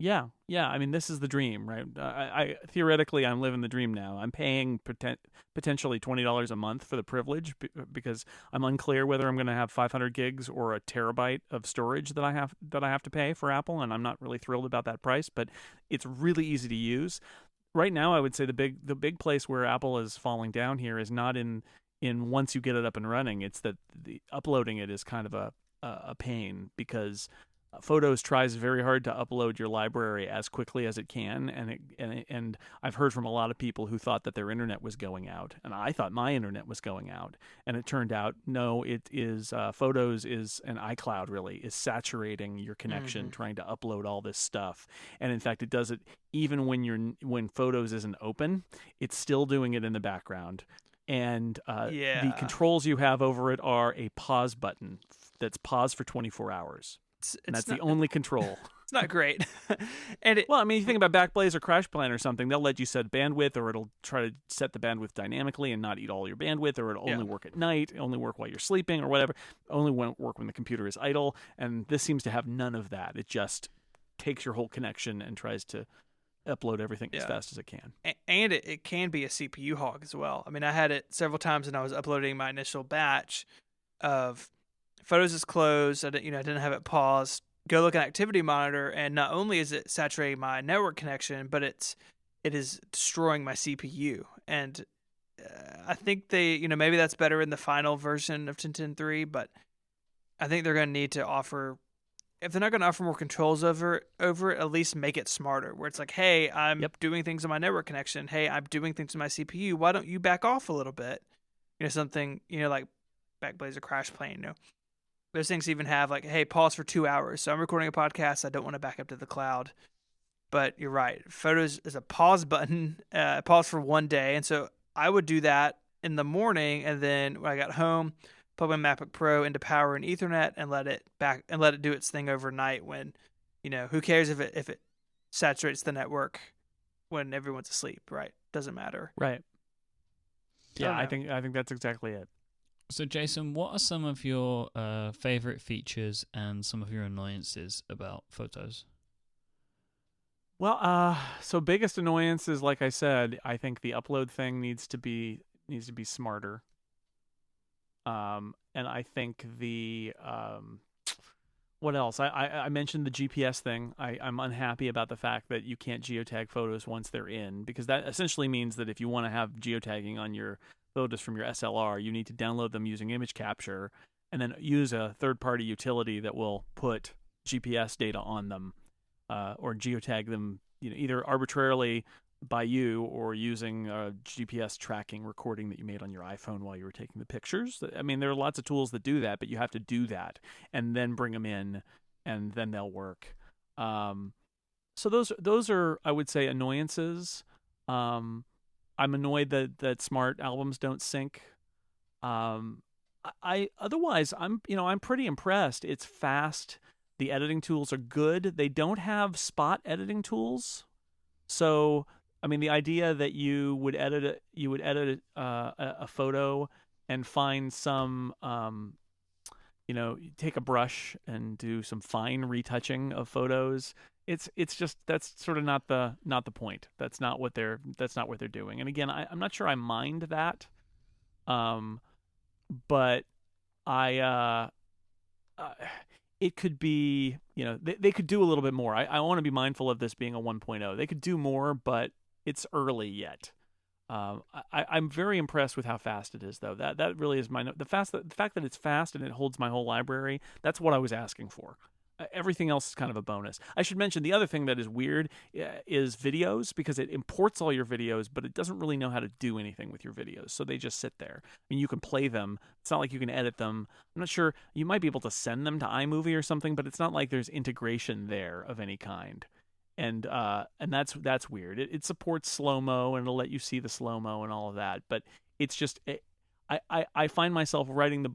Yeah. I mean, this is the dream, right? I theoretically, I'm living the dream now. I'm paying potentially $20 a month for the privilege, because I'm unclear whether I'm going to have 500 gigs or a terabyte of storage that I have to pay for Apple, and I'm not really thrilled about that price. But it's really easy to use. Right now, I would say the big place where Apple is falling down here is not in once you get it up and running. It's that the uploading it is kind of a pain, because Photos tries very hard to upload your library as quickly as it can, and I've heard from a lot of people who thought that their internet was going out, and I thought my internet was going out, and it turned out no, it is Photos is, and iCloud really is saturating your connection, trying to upload all this stuff, and in fact it does it even when Photos isn't open. It's still doing it in the background, and the controls you have over it are a pause button that's pause for 24 hours. And that's the only control. It's not great. Well, I mean, you think about Backblaze or CrashPlan or something, they'll let you set bandwidth, or it'll try to set the bandwidth dynamically and not eat all your bandwidth, or it'll only work at night, only work while you're sleeping or whatever, only won't work when the computer is idle. And this seems to have none of that. It just takes your whole connection and tries to upload everything as Yeah. fast as it can. And it can be a CPU hog as well. I mean, I had it several times when I was uploading my initial batch of Photos is closed. I didn't have it paused. Go look at Activity Monitor, and not only is it saturating my network connection, but it is destroying my CPU. And I think maybe that's better in the final version of 10.10.3, but I think they're going to need to offer, if they're not going to offer more controls over it, at least make it smarter, where it's like, hey, I'm doing things on my network connection. Hey, I'm doing things on my CPU. Why don't you back off a little bit? Something, like Backblaze or Crash Plane, Those things even have like, hey, pause for 2 hours. So I'm recording a podcast. I don't want to back up to the cloud. But you're right. Photos is a pause button, pause for 1 day. And so I would do that in the morning. And then when I got home, plug my MacBook Pro into power and Ethernet and let it do its thing overnight when, who cares if it saturates the network when everyone's asleep, right? Doesn't matter. Right. Yeah, I think that's exactly it. So, Jason, what are some of your favorite features and some of your annoyances about Photos? Well, so biggest annoyance is, like I said, I think the upload thing needs to be smarter. And I think what else? I mentioned the GPS thing. I'm unhappy about the fact that you can't geotag photos once they're in, because that essentially means that if you want to have geotagging on your photos from your SLR, you need to download them using image capture and then use a third-party utility that will put GPS data on them, or geotag them, either arbitrarily by you or using a GPS tracking recording that you made on your iPhone while you were taking the pictures. I mean, there are lots of tools that do that, but you have to do that and then bring them in, and then they'll work. So those are, I would say, annoyances. I'm annoyed that smart albums don't sync. Otherwise, I'm pretty impressed. It's fast. The editing tools are good. They don't have spot editing tools, so I mean, the idea that you would edit a photo and find some, take a brush and do some fine retouching of photos. It's just, that's sort of not the point. That's not what they're doing. And again, I'm not sure I mind that, but it could be, they could do a little bit more. I want to be mindful of this being a 1.0. They could do more, but it's early yet. I'm very impressed with how fast it is, though. That really is the fact that it's fast and it holds my whole library. That's what I was asking for. Everything else is kind of a bonus. I should mention the other thing that is weird is videos, because it imports all your videos, but it doesn't really know how to do anything with your videos. So they just sit there. I mean, you can play them. It's not like you can edit them. I'm not sure. You might be able to send them to iMovie or something, but it's not like there's integration there of any kind. And that's weird. It supports slow-mo, and it'll let you see the slow-mo and all of that. But it's just, I find myself writing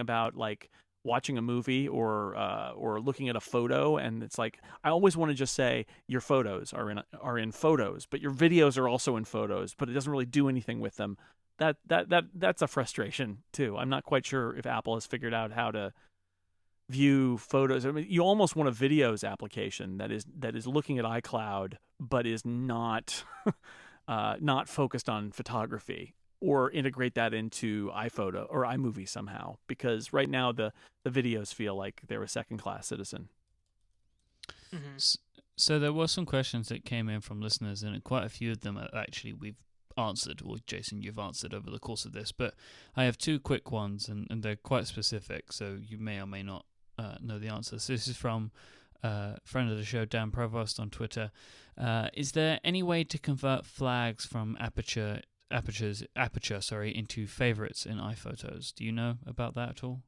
about like watching a movie or looking at a photo, and it's like I always want to just say your photos are in Photos, but your videos are also in Photos, but it doesn't really do anything with them. That's a frustration too. I'm not quite sure if Apple has figured out how to view photos. I mean, you almost want a videos application that is looking at iCloud but is not not focused on photography, or integrate that into iPhoto or iMovie somehow, because right now the videos feel like they're a second-class citizen. Mm-hmm. So there were some questions that came in from listeners, and quite a few of them actually we've answered, or Jason, you've answered over the course of this, but I have two quick ones, and they're quite specific, so you may or may not know the answer. So this is from friend of the show, Dan Provost on Twitter. Is there any way to convert flags from aperture into favorites in iPhotos? Do you know about that at all?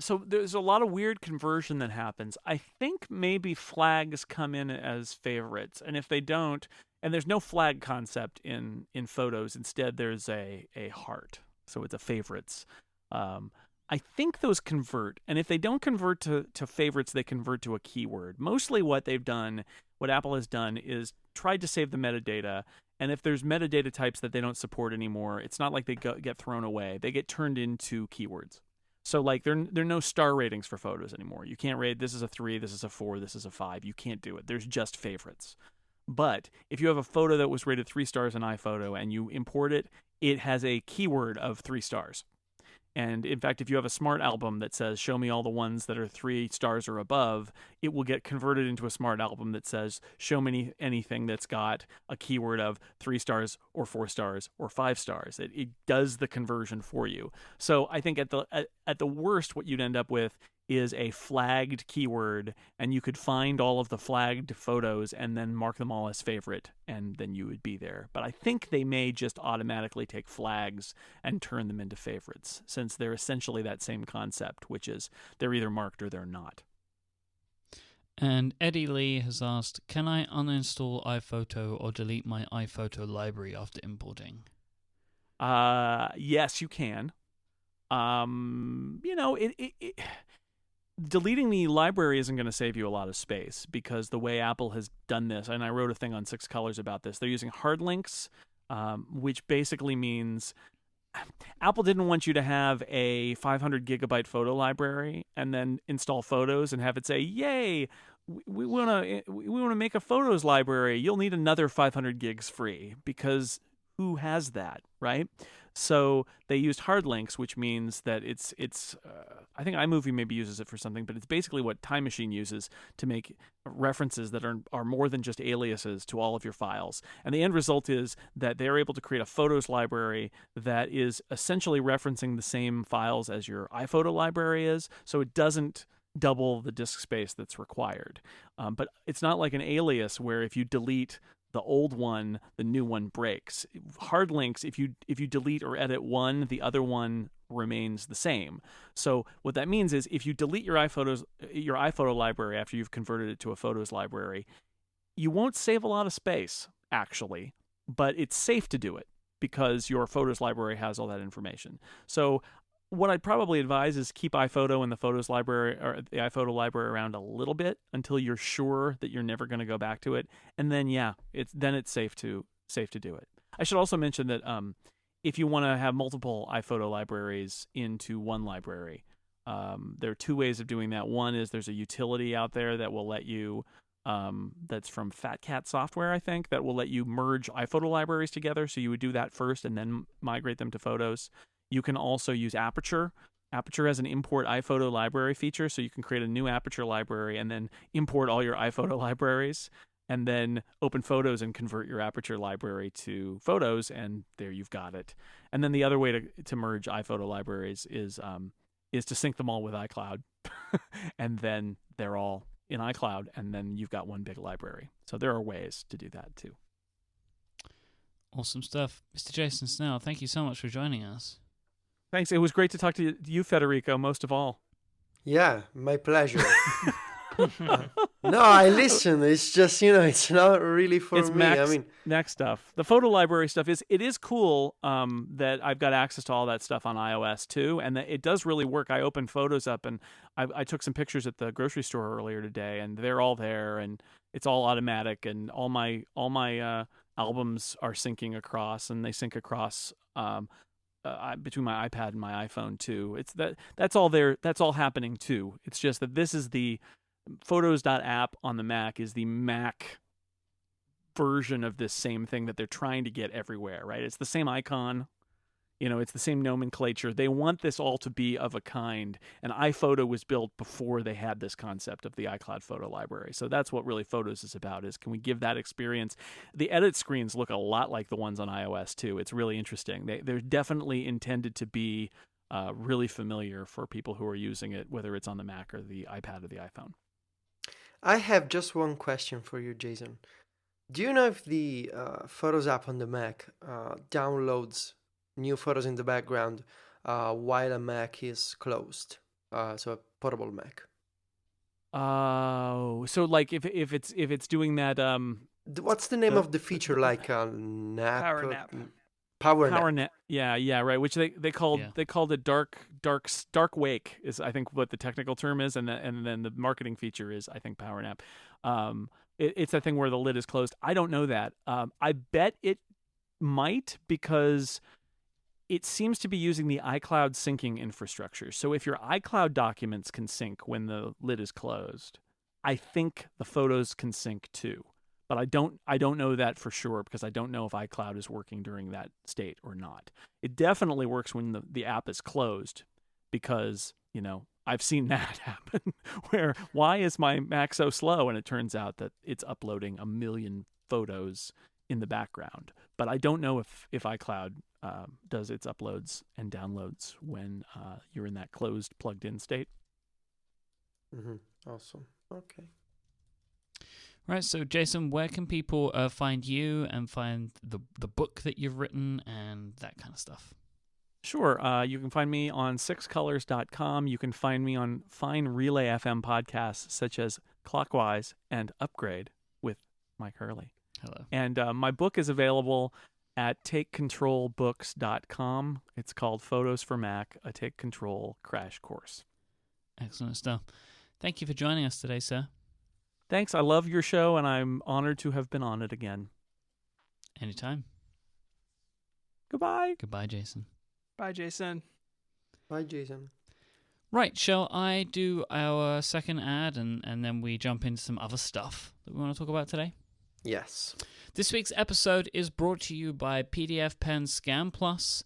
So there's a lot of weird conversion that happens. I think maybe flags come in as favorites, and if they don't, and there's no flag concept in Photos, instead there's a heart, so it's a favorites. I think those convert, and if they don't convert to favorites, they convert to a keyword. Mostly what Apple has done is tried to save the metadata, and if there's metadata types that they don't support anymore, it's not like they get thrown away. They get turned into keywords. So like there are no star ratings for Photos anymore. You can't rate this is a 3, this is a 4, this is a 5. You can't do it. There's just favorites. But if you have a photo that was rated 3 stars in iPhoto and you import it, it has a keyword of 3 stars. And in fact, if you have a smart album that says, show me all the ones that are 3 stars or above, it will get converted into a smart album that says, show me anything that's got a keyword of 3 stars or 4 stars or 5 stars. It does the conversion for you. So I think at the worst, what you'd end up with is a flagged keyword, and you could find all of the flagged photos and then mark them all as favorite, and then you would be there. But I think they may just automatically take flags and turn them into favorites, since they're essentially that same concept, which is they're either marked or they're not. And Eddie Lee has asked, can I uninstall iPhoto or delete my iPhoto library after importing? Yes, you can. Deleting the library isn't going to save you a lot of space, because the way Apple has done this, and I wrote a thing on 6 Colors about this, they're using hard links, which basically means Apple didn't want you to have a 500 gigabyte photo library and then install Photos and have it say, yay, we want to make a Photos library. You'll need another 500 gigs free, because who has that, right? So they used hard links, which means that it's I think iMovie maybe uses it for something, but it's basically what Time Machine uses to make references that are more than just aliases to all of your files. And the end result is that they're able to create a Photos library that is essentially referencing the same files as your iPhoto library is, so it doesn't double the disk space that's required. But it's not like an alias where if you delete the old one, the new one breaks. Hard links, if you delete or edit one, the other one remains the same. So what that means is if you delete your iPhoto library after you've converted it to a Photos library, you won't save a lot of space, actually, but it's safe to do it because your Photos library has all that information. So what I'd probably advise is keep iPhoto and the Photos library or the iPhoto library around a little bit until you're sure that you're never going to go back to it, and then it's safe to do it. I should also mention that if you want to have multiple iPhoto libraries into one library, there are 2 ways of doing that. One is there's a utility out there that will let you that's from Fat Cat Software, I think, that will let you merge iPhoto libraries together. So you would do that first and then migrate them to Photos. You can also use Aperture. Aperture has an import iPhoto library feature, so you can create a new Aperture library and then import all your iPhoto libraries, and then open Photos and convert your Aperture library to Photos, and there you've got it. And then the other way to merge iPhoto libraries is to sync them all with iCloud, and then they're all in iCloud, and then you've got one big library. So there are ways to do that too. Awesome stuff. Mr. Jason Snell, thank you so much for joining us. Thanks. It was great to talk to you, Federico, most of all. Yeah, my pleasure. No, I listen. It's just, it's not really for It's me. Mac stuff. The photo library stuff it is cool that I've got access to all that stuff on iOS too, and that it does really work. I opened Photos up and I took some pictures at the grocery store earlier today, and they're all there, and it's all automatic, and all my albums are syncing across, and they sync across between my iPad and my iPhone too. That's all there. That's all happening too. It's just that this is the Photos.app on the Mac is the Mac version of this same thing that they're trying to get everywhere, right? It's the same icon, it's the same nomenclature. They want this all to be of a kind, and iPhoto was built before they had this concept of the iCloud photo library. So that's what really Photos is about, is can we give that experience? The edit screens look a lot like the ones on iOS too. It's really interesting. They're definitely intended to be really familiar for people who are using it, whether it's on the Mac or the iPad or the iPhone. I have just one question for you, Jason. Do you know if the Photos app on the Mac downloads new photos in the background while a Mac is closed? So a portable Mac. Oh, so like if it's doing that what's the name of the feature, like nap? Power nap. Power nap. Yeah, right. Which they called it dark wake is, I think, what the technical term is, and then the marketing feature is, I think, power nap. It's a thing where the lid is closed. I don't know that. I bet it might, because it seems to be using the iCloud syncing infrastructure. So if your iCloud documents can sync when the lid is closed, I think the Photos can sync too. But I don't know that for sure because I don't know if iCloud is working during that state or not. It definitely works when the app is closed because, I've seen that happen where why is my Mac so slow? And it turns out that it's uploading a million photos in the background. But I don't know if iCloud does its uploads and downloads when you're in that closed, plugged-in state. Mm-hmm. Awesome. Okay. Right, so Jason, where can people find you and find the book that you've written and that kind of stuff? Sure. You can find me on sixcolors.com. You can find me on fine Relay FM podcasts such as Clockwise and Upgrade with Mike Hurley. Hello. And my book is available at takecontrolbooks.com. It's called Photos for Mac, a Take Control Crash Course. Excellent stuff. Thank you for joining us today, sir. Thanks. I love your show, and I'm honored to have been on it again. Anytime. Goodbye. Goodbye, Jason. Bye, Jason. Bye, Jason. Right, shall I do our second ad and then we jump into some other stuff that we want to talk about today? Yes. This week's episode is brought to you by PDF Pen Scan Plus,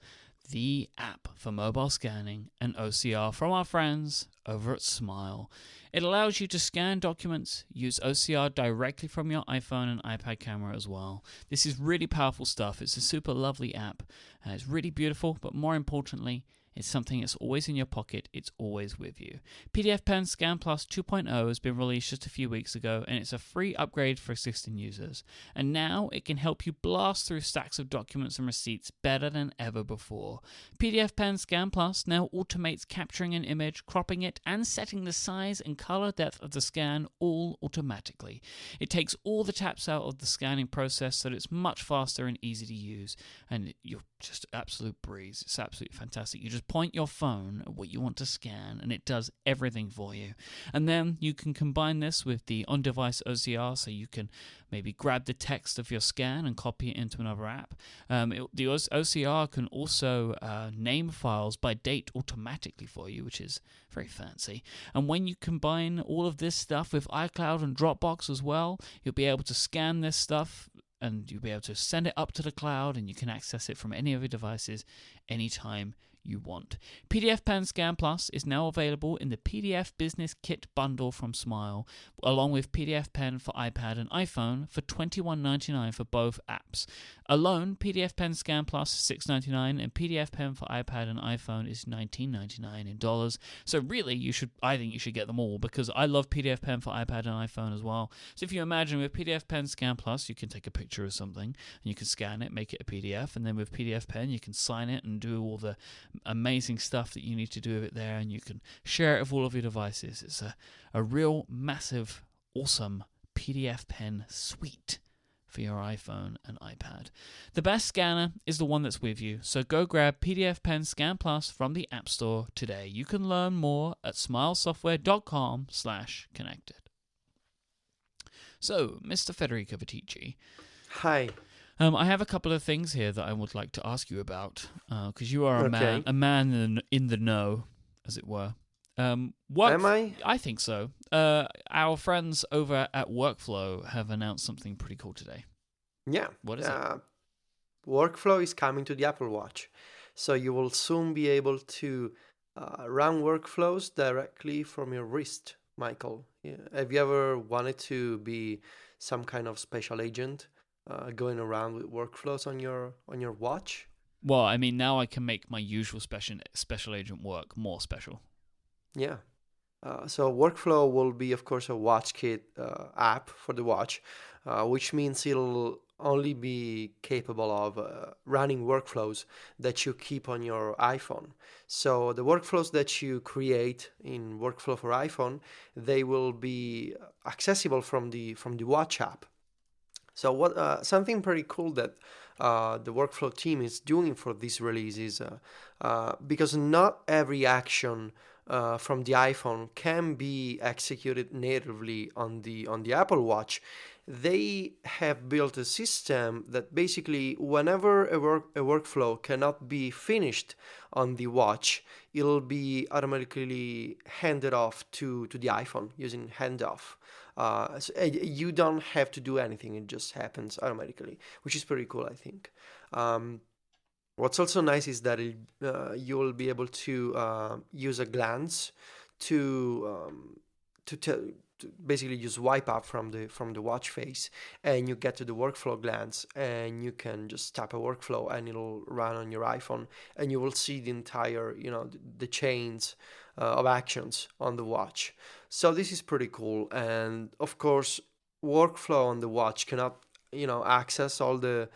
the app for mobile scanning and OCR from our friends over at Smile. It allows you to scan documents, use OCR directly from your iPhone and iPad camera as well. This is really powerful stuff. It's a super lovely app. It's really beautiful, but more importantly, it's something that's always in your pocket. It's always with you. PDF Pen Scan Plus 2.0 has been released just a few weeks ago, and it's a free upgrade for existing users. And now it can help you blast through stacks of documents and receipts better than ever before. PDF Pen Scan Plus now automates capturing an image, cropping it, and setting the size and color depth of the scan all automatically. It takes all the taps out of the scanning process so that it's much faster and easy to use, and you're just absolute breeze. It's absolutely fantastic. You just point your phone at what you want to scan and it does everything for you. And then you can combine this with the on-device OCR, so you can maybe grab the text of your scan and copy it into another app. The OCR can also name files by date automatically for you, which is very fancy. And when you combine all of this stuff with iCloud and Dropbox as well, you'll be able to scan this stuff and you'll be able to send it up to the cloud, and you can access it from any of your devices anytime you want. PDF Pen Scan Plus is now available in the PDF Business Kit bundle from Smile, along with PDF Pen for iPad and iPhone for $21.99 for both apps. Alone, PDF Pen Scan Plus is $6.99, and PDF Pen for iPad and iPhone is $19.99 in dollars. So really, I think you should get them all, because I love PDF Pen for iPad and iPhone as well. So if you imagine with PDF Pen Scan Plus, you can take a picture of something and you can scan it, make it a PDF, and then with PDF Pen you can sign it and do all the amazing stuff that you need to do with it there, and you can share it with all of your devices. It's a real massive, awesome PDF Pen suite for your iPhone and iPad. The best scanner is the one that's with you, so go grab PDF Pen Scan Plus from the App Store today. You can learn more at smilesoftware.com/connected. So, Mr. Federico Viticci. Hi. I have a couple of things here that I would like to ask you about, because you are Okay. a man in the know, as it were. Am I? I think so. Our friends over at Workflow have announced something pretty cool today. Yeah. What is it? Workflow is coming to the Apple Watch. So you will soon be able to run workflows directly from your wrist, Michael. Yeah. Have you ever wanted to be some kind of special agent going around with workflows on your watch? Well, I mean, now I can make my usual special agent work more special. Yeah. So Workflow will be, of course, a WatchKit app for the watch, which means it'll only be capable of running workflows that you keep on your iPhone. So the workflows that you create in Workflow for iPhone, they will be accessible from the Watch app. So what something pretty cool that the Workflow team is doing for this release is because not every action from the iPhone can be executed natively on the Apple Watch. They have built a system that basically whenever a workflow cannot be finished on the watch, it'll be automatically handed off to the iPhone using handoff. You don't have to do anything; it just happens automatically, which is pretty cool, I think. What's also nice is that you'll be able to use a glance to tell to basically just wipe up from the watch face, and you get to the workflow glance, and you can just tap a workflow and it'll run on your iPhone, and you will see the entire the chains of actions on the watch. So this is pretty cool, and of course workflow on the watch cannot access all the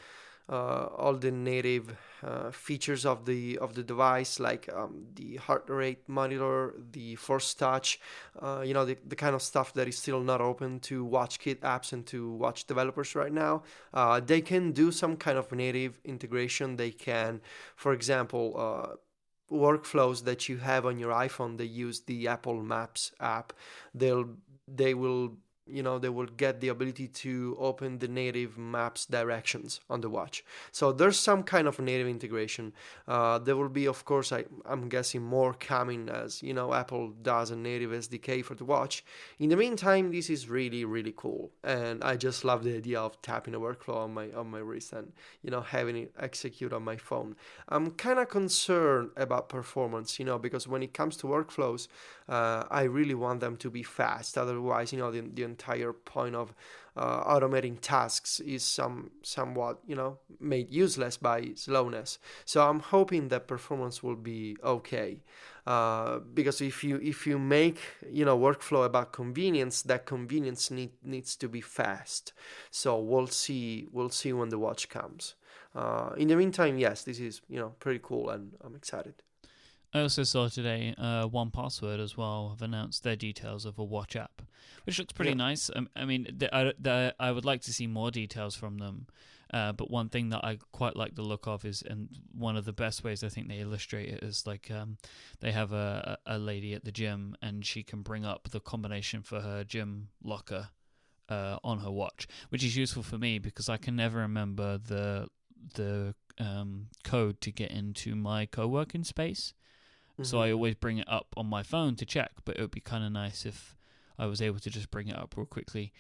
native features of the device, like the heart rate monitor, the force touch, the kind of stuff that is still not open to WatchKit apps and to watch developers right now. They can do some kind of native integration. They can, for example, workflows that you have on your iPhone, they use the Apple Maps app. They will they will get the ability to open the native maps directions on the watch. So there's some kind of native integration. There will be, of course, I'm guessing more coming as Apple does a native SDK for the watch. In the meantime, this is really, really cool, and I just love the idea of tapping a workflow on my wrist and having it execute on my phone. I'm kind of concerned about performance, because when it comes to workflows, I really want them to be fast. Otherwise, the entire point of automating tasks is somewhat made useless by slowness. So I'm hoping that performance will be okay, because if you make workflow about convenience, that convenience needs to be fast. So we'll see when the watch comes. In the meantime, yes, this is pretty cool, and I'm excited. I also saw today 1Password as well have announced their details of a watch app, which looks pretty nice. I mean, I would like to see more details from them, but one thing that I quite like the look of is, and one of the best ways I think they illustrate it is like they have a lady at the gym, and she can bring up the combination for her gym locker on her watch, which is useful for me because I can never remember the code to get into my co-working space. So I always bring it up on my phone to check, but it would be kind of nice if I was able to just bring it up real quickly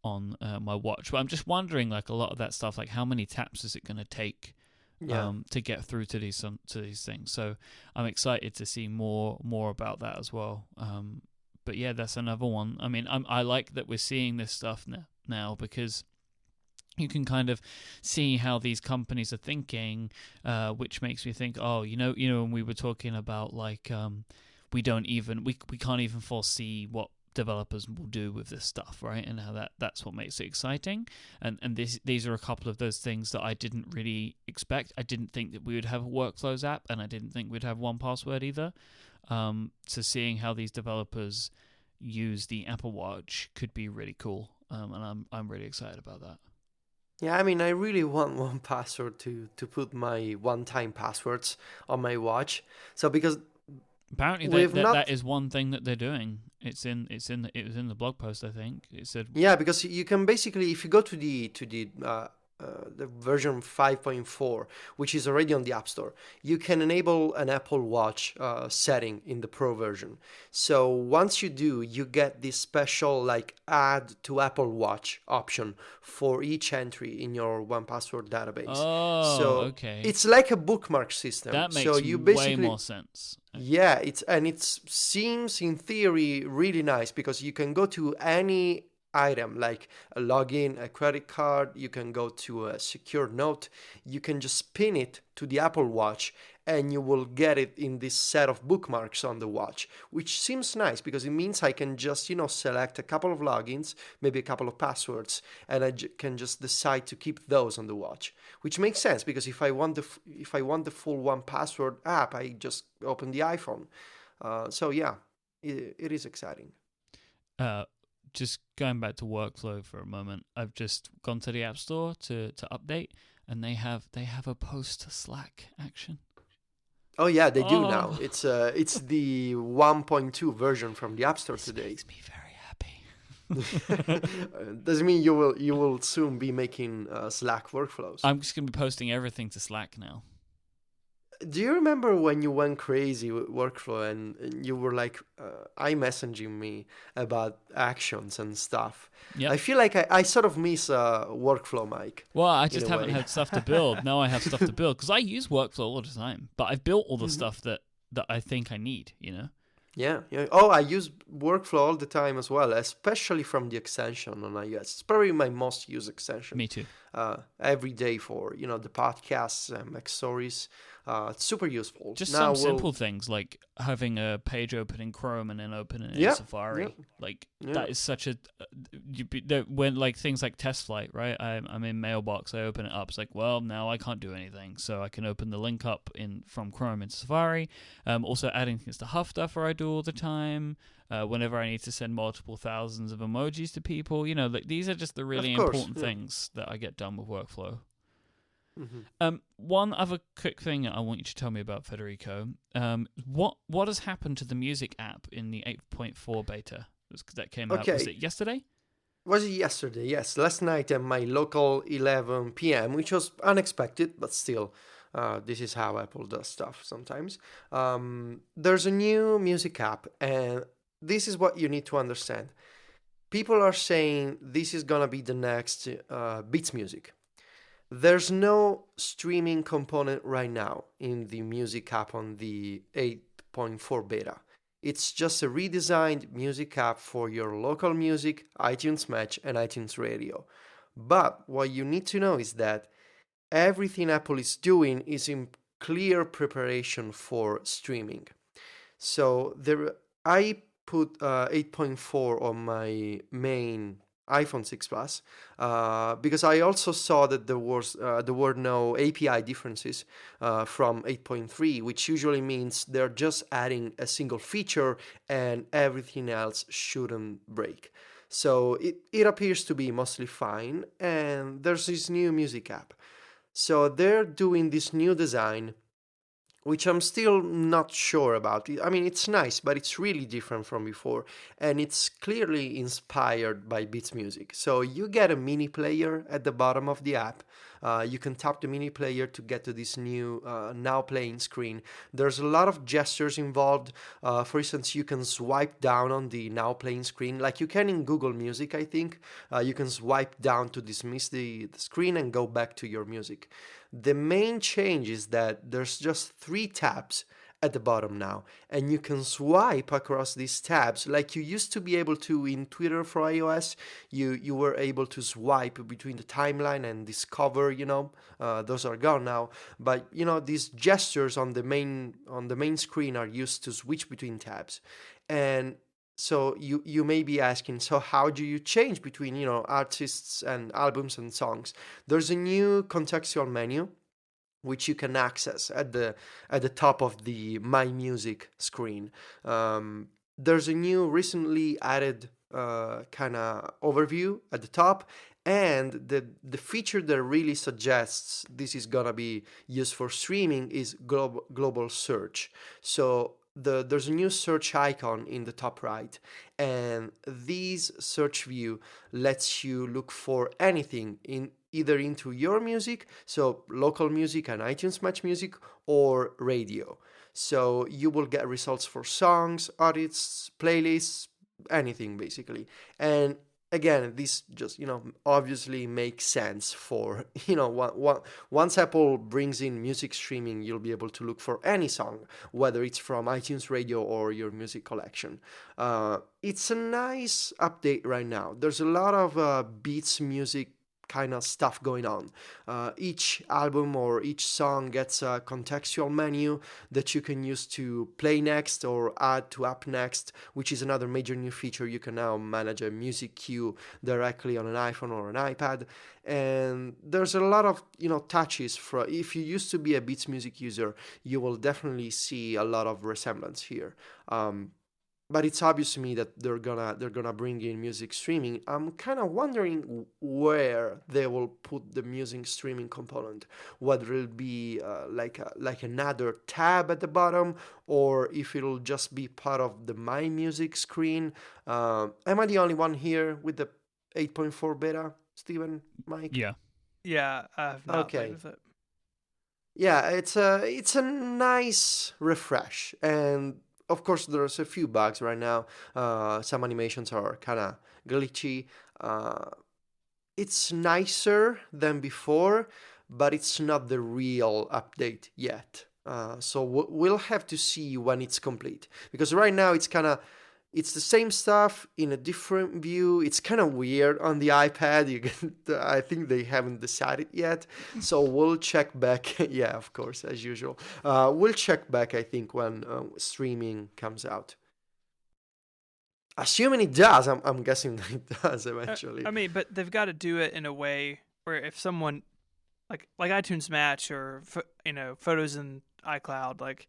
on my watch. But I'm just wondering, like, a lot of that stuff, like how many taps is it going to take to get through to these things? So I'm excited to see more about that as well. But yeah, that's another one. I mean, I like that we're seeing this stuff now because you can kind of see how these companies are thinking, which makes me think, when we were talking about like we can't even foresee what developers will do with this stuff, right? And how that's what makes it exciting. And these are a couple of those things that I didn't really expect. I didn't think that we would have a workflows app, and I didn't think we'd have 1Password either. So seeing how these developers use the Apple Watch could be really cool, and I'm really excited about that. Yeah, I mean, I really want 1Password to put my one-time passwords on my watch. So because apparently that is one thing that they're doing. It was in the blog post, I think. It said because you can basically, if you go to the version 5.4, which is already on the App Store, you can enable an Apple Watch setting in the Pro version. So once you do, you get this special like add to Apple Watch option for each entry in your 1Password database. Oh, so okay. It's like a bookmark system. That makes so you basically, way more sense. Yeah, it seems in theory really nice because you can go to any item like a login, a credit card, you can go to a secure note, you can just pin it to the Apple Watch and you will get it in this set of bookmarks on the watch, which seems nice because it means I can just select a couple of logins, maybe a couple of passwords, and I can just decide to keep those on the watch, which makes sense because if I want the full 1Password app, I just open the iPhone. So yeah, it is exciting. Just going back to workflow for a moment, I've just gone to the App Store to update, and they have a post to Slack action. Oh yeah, they do now. It's the 1.2 version from the App Store today. Makes me very happy. Does it mean you will soon be making Slack workflows? I'm just gonna be posting everything to Slack now. Do you remember when you went crazy with workflow and you were like iMessaging me about actions and stuff? Yep. I feel like I sort of miss workflow, Mike, Well, I in just a haven't way. had stuff to build. Now I have stuff to build because I use workflow all the time, but I've built all the Mhm. stuff that I think I need. You know. Yeah, yeah. Oh, I use workflow all the time as well, especially from the extension on iOS. It's probably my most used extension. Me too. Every day for the podcasts and Mac stories. It's super useful. Just Now some we'll simple things like having a page open in Chrome and then open it in yeah, Safari. Like yeah. that is such a when like things like test flight, right? I'm in Mailbox. I open it up. It's like, well, now I can't do anything, so I can open the link up from Chrome into Safari. Also adding things to Huffduffer, I do all the time. Whenever I need to send multiple thousands of emojis to people, like these are just the really Of course, important yeah. things that I get done with workflow. Mhm. One other quick thing I want you to tell me about, Federico. What has happened to the music app in the 8.4 beta that came out? Was Okay. it yesterday? Was it yesterday? Yes, last night at my local 11 p.m., which was unexpected, but still, this is how Apple does stuff sometimes. There's a new music app, and this is what you need to understand. People are saying this is gonna be the next Beats Music. There's no streaming component right now in the music app on the 8.4 beta. It's just a redesigned music app for your local music, iTunes Match, and iTunes Radio. But what you need to know is that everything Apple is doing is in clear preparation for streaming. So I put 8.4 on my main iPhone 6 Plus because I also saw that there were no API differences from 8.3, which usually means they're just adding a single feature and everything else shouldn't break. So it appears to be mostly fine, and there's this new music app. So they're doing this new design which I'm still not sure about. I mean, it's nice, but it's really different from before, and it's clearly inspired by Beats Music. So you get a mini player at the bottom of the app. You can tap the mini player to get to this new now playing screen. There's a lot of gestures involved. For instance, you can swipe down on the now playing screen, like you can in Google Music, I think. You can swipe down to dismiss the screen and go back to your music. The main change is that there's just 3 tabs at the bottom now, and you can swipe across these tabs like you used to be able to in Twitter for iOS. You were able to swipe between the timeline and discover. Those are gone now. But these gestures on the main screen are used to switch between tabs, and so you may be asking, so how do you change between artists and albums and songs? There's a new contextual menu which you can access at the top of the My Music screen. There's a new recently added kind of overview at the top, and the feature that really suggests this is gonna be used for streaming is global search. So there's a new search icon in the top right, and this search view lets you look for anything in either into your music, so local music and iTunes Match Music, or radio. So you will get results for songs, artists, playlists, anything basically. And again, this just obviously makes sense for once Apple brings in music streaming, you'll be able to look for any song, whether it's from iTunes Radio or your music collection. It's a nice update right now. There's a lot of Beats music kind of stuff going on. Each album or each song gets a contextual menu that you can use to play next or add to app next, which is another major new feature. You can now manage a music queue directly on an iPhone or an iPad, and there's a lot of touches. If you used to be a Beats Music user, you will definitely see a lot of resemblance here. But it's obvious to me that they're gonna bring in music streaming. I'm kind of wondering where they will put the music streaming component. Whether it'll be like another tab at the bottom, or if it'll just be part of the My Music screen. Am I the only one here with the 8.4 beta, Steven, Mike? Yeah. Yeah, I've not played Okay. with it. Yeah, it's a nice refresh, and of course there's a few bugs right now. Some animations are kind of glitchy. Uh, it's nicer than before, but it's not the real update yet. So we'll have to see when it's complete, because right now it's the same stuff in a different view. It's kind of weird on the iPad. I think they haven't decided yet. So we'll check back. Yeah, of course, as usual. We'll check back, I think, when streaming comes out. Assuming it does, I'm guessing that it does eventually. I mean, but they've got to do it in a way where if someone like iTunes Match or Photos in iCloud, like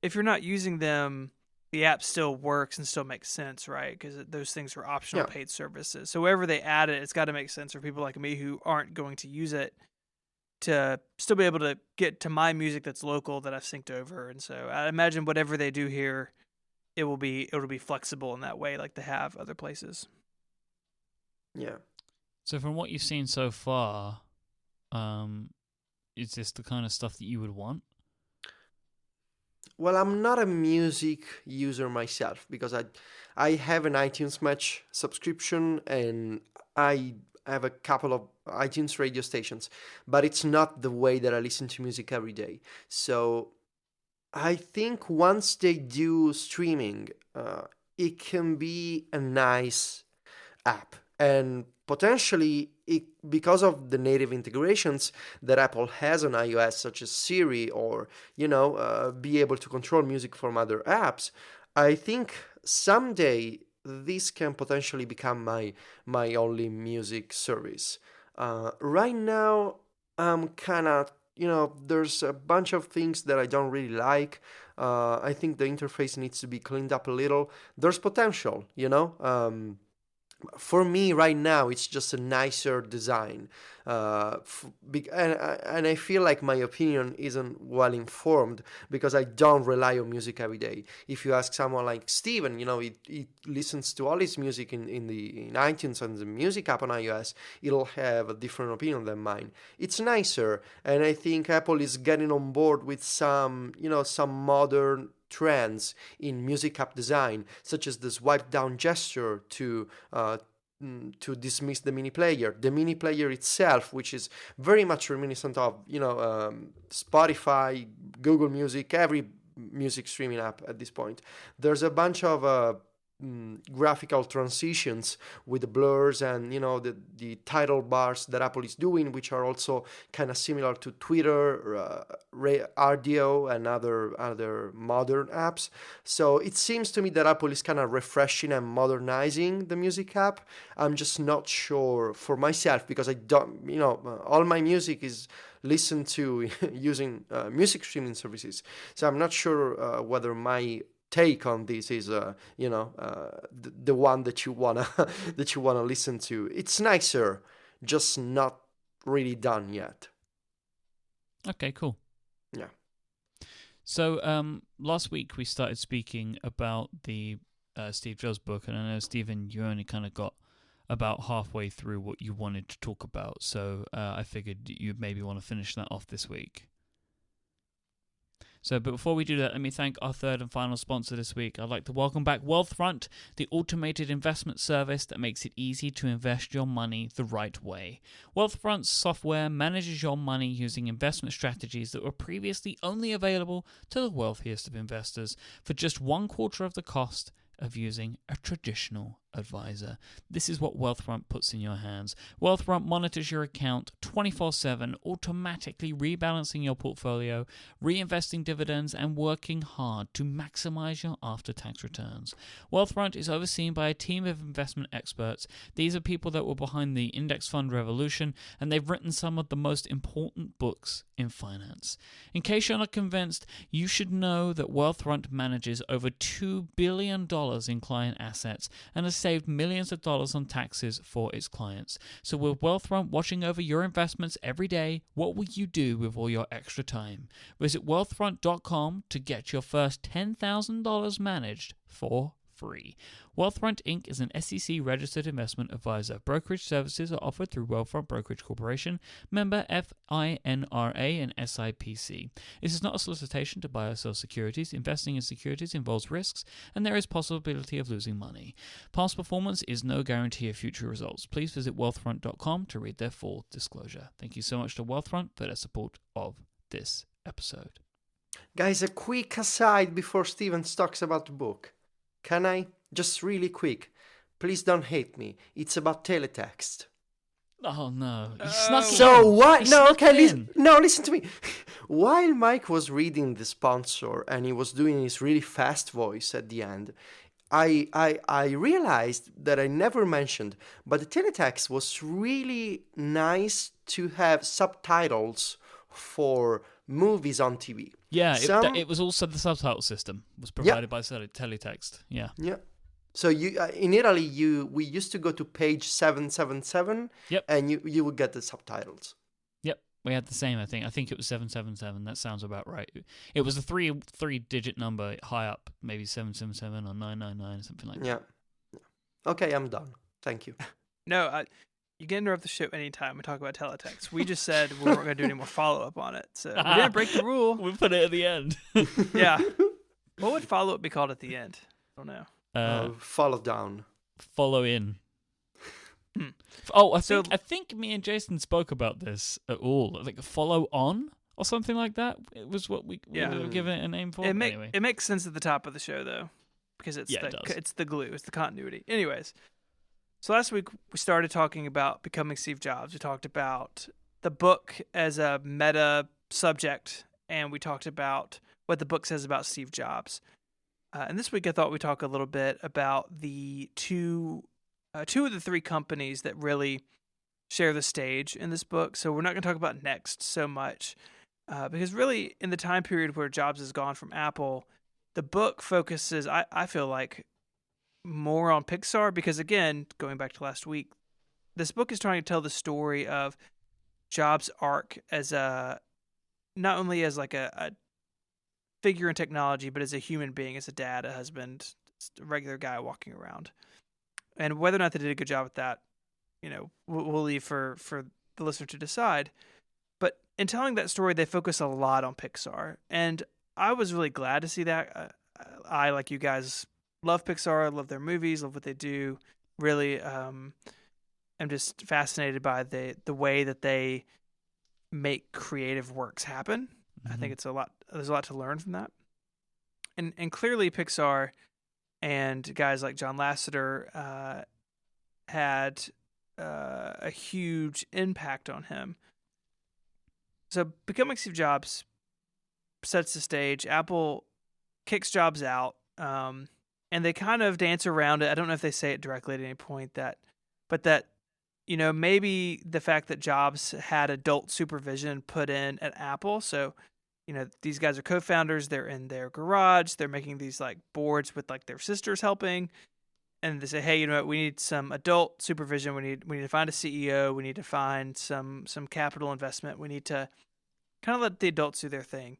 if you're not using them, the app still works and still makes sense, right? Because those things are optional paid services. So wherever they add it, it's got to make sense for people like me who aren't going to use it to still be able to get to my music that's local that I've synced over. And so I imagine whatever they do here, it'll be flexible in that way, like they have other places. Yeah. So from what you've seen so far, is this the kind of stuff that you would want? Well, I'm not a music user myself because I have an iTunes Match subscription and I have a couple of iTunes radio stations, but it's not the way that I listen to music every day. So I think once they do streaming, it can be a nice app, and potentially because of the native integrations that Apple has on iOS, such as Siri, or be able to control music from other apps. I think someday this can potentially become my only music service. Right now, I'm kind of there's a bunch of things that I don't really like. I think the interface needs to be cleaned up a little. There's potential, for me right now it's just a nicer design, and I feel like my opinion isn't well informed because I don't rely on music every day. If you ask someone like Steven, he listens to all his music in iTunes and the music app on iOS, it'll have a different opinion than mine. It's nicer, and I think Apple is getting on board with some modern trends in music app design, such as the swipe down gesture to dismiss the mini player. The mini player itself, which is very much reminiscent of Spotify, Google Music, every music streaming app at this point. There's a bunch of graphical transitions with the blurs and the title bars that Apple is doing, which are also kind of similar to Twitter, RDO, and other modern apps. So it seems to me that Apple is kind of refreshing and modernizing the music app. I'm just not sure for myself because I don't, all my music is listened to using music streaming services. So I'm not sure whether my take on this is the one that you wanna listen to. It's nicer, just not really done yet. Okay, cool. Yeah. So last week we started speaking about the Steve Jobs book, and I know, Stephen, you only kind of got about halfway through what you wanted to talk about, so I figured you maybe want to finish that off this week. So, but before we do that, let me thank our third and final sponsor this week. I'd like to welcome back Wealthfront, the automated investment service that makes it easy to invest your money the right way. Wealthfront's software manages your money using investment strategies that were previously only available to the wealthiest of investors for just 1/4 of the cost of using a traditional advisor. This is what Wealthfront puts in your hands. Wealthfront monitors your account 24/7, automatically rebalancing your portfolio, reinvesting dividends, and working hard to maximize your after-tax returns. Wealthfront is overseen by a team of investment experts. These are people that were behind the index fund revolution, and they've written some of the most important books in finance. In case you're not convinced, you should know that Wealthfront manages over $2 billion in client assets and has saved millions of dollars on taxes for its clients. So with Wealthfront watching over your investments every day, what will you do with all your extra time? Visit wealthfront.com to get your first $10,000 managed for free. Wealthfront Inc. is an SEC-registered investment advisor. Brokerage services are offered through Wealthfront Brokerage Corporation, member FINRA and SIPC. This is not a solicitation to buy or sell securities. Investing in securities involves risks, and there is possibility of losing money. Past performance is no guarantee of future results. Please visit wealthfront.com to read their full disclosure. Thank you so much to Wealthfront for their support of this episode. Guys, a quick aside before Steven talks about the book. Can I? Just really quick. Please don't hate me. It's about teletext. Oh no! He snuck it So in. what? He No, snuck okay, it in. listen to me. While Mike was reading the sponsor and he was doing his really fast voice at the end, I realized that I never mentioned, but the teletext was really nice to have subtitles for movies on TV. Yeah, it was also the subtitle system was provided by teletext. Yeah. Yeah. So you in Italy, we used to go to page 777. Yep. And you would get the subtitles. Yep. We had the same. I think it was 777. That sounds about right. It was a three-digit number high up, maybe 777 or 999 or something like that. Yeah. Okay, I'm done. Thank you. No, you can interrupt the show anytime we talk about teletext. We just said we weren't going to do any more follow-up on it. So we didn't break the rule. We put it at the end. Yeah. What would follow-up be called at the end? I don't know. Follow down. Follow in. Oh, I think me and Jason spoke about this at all. Like a follow on or something like that. It was what we were given it a name for. Anyway. It makes sense at the top of the show though, because it's the glue, it's the continuity. Anyways, so last week we started talking about becoming Steve Jobs. We talked about the book as a meta subject, and we talked about what the book says about Steve Jobs. And this week I thought we'd talk a little bit about the two of the three companies that really share the stage in this book. So we're not going to talk about Next so much, because really in the time period where Jobs has gone from Apple, the book focuses, I feel like, more on Pixar, because again, going back to last week, this book is trying to tell the story of Jobs' arc as not only as like a figure in technology, but as a human being, as a dad, a husband, a regular guy walking around. And whether or not they did a good job with that, we'll leave for the listener to decide. But in telling that story, they focus a lot on Pixar. And I was really glad to see that. I, like you guys, love Pixar, love their movies, love what they do. Really, I'm just fascinated by the way that they make creative works happen. Mm-hmm. I think it's there's a lot to learn from that. And clearly Pixar and guys like John Lasseter had a huge impact on him. So becoming Steve Jobs sets the stage. Apple kicks Jobs out, and they kind of dance around it. I don't know if they say it directly at any point, but maybe the fact that Jobs had adult supervision put in at Apple. So, these guys are co-founders. They're in their garage. They're making these like boards with like their sisters helping. And they say, hey, we need some adult supervision. We need to find a CEO. We need to find some capital investment. We need to kind of let the adults do their thing.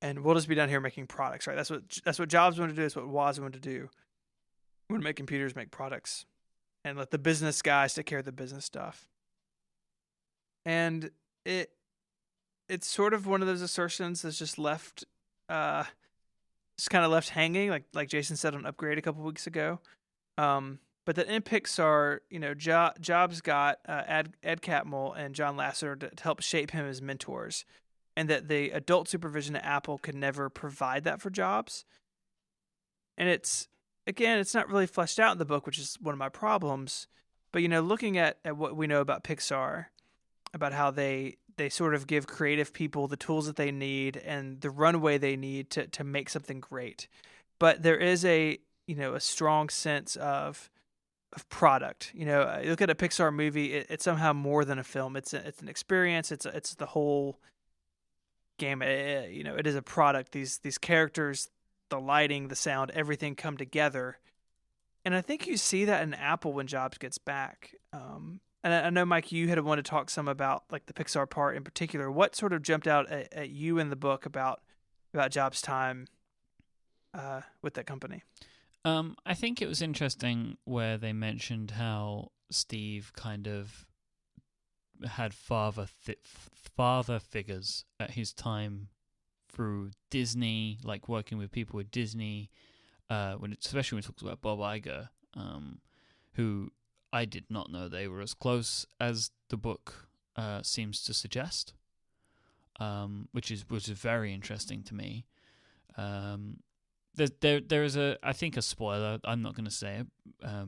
And we'll just be down here making products, right? That's what Jobs wanted to do. That's what Woz wanted to do. We want to make computers, make products, and let the business guys take care of the business stuff. And it's sort of one of those assertions that's just left, just kind of left hanging, like Jason said on Upgrade a couple weeks ago. But that in Pixar, Jobs got Ed Catmull and John Lasseter to help shape him as mentors, and that the adult supervision at Apple could never provide that for Jobs. And it's not really fleshed out in the book, which is one of my problems. But looking at what we know about Pixar, about how they sort of give creative people the tools that they need and the runway they need to make something great. But there is a strong sense of product. You look at a Pixar movie, it's somehow more than a film. It's an experience. It's the whole gamut. It is a product. These characters, the lighting, the sound, everything come together. And I think you see that in Apple when Jobs gets back. And I know, Mike, you had wanted to talk some about like the Pixar part in particular. What sort of jumped out at you in the book about Jobs' time with that company? I think it was interesting where they mentioned how Steve kind of had father figures at his time through Disney, like working with people at Disney. Especially when it talks about Bob Iger, who I did not know they were as close as the book seems to suggest, which is very interesting to me. There is I think a spoiler. I'm not going to say it,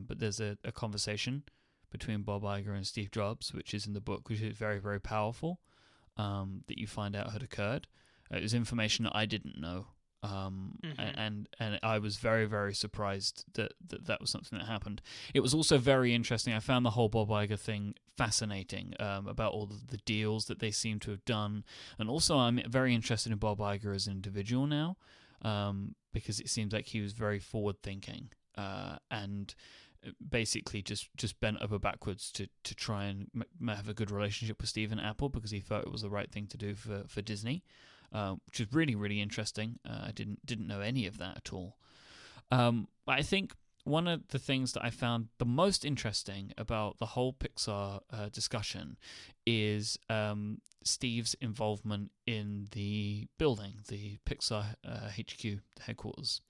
but there's a conversation between Bob Iger and Steve Jobs, which is in the book, which is very, very powerful. That you find out had occurred. It was information that I didn't know, and I was very, very surprised that was something that happened. It was also very interesting. I found the whole Bob Iger thing fascinating, about all the deals that they seem to have done, and also I'm very interested in Bob Iger as an individual now, because it seems like he was very forward thinking, and basically just bent over backwards to try and have a good relationship with Steve and Apple, because he felt it was the right thing to do for Disney, which is really, really interesting. I didn't know any of that at all. I think one of the things that I found the most interesting about the whole Pixar discussion is Steve's involvement in the building, the Pixar HQ, the headquarters.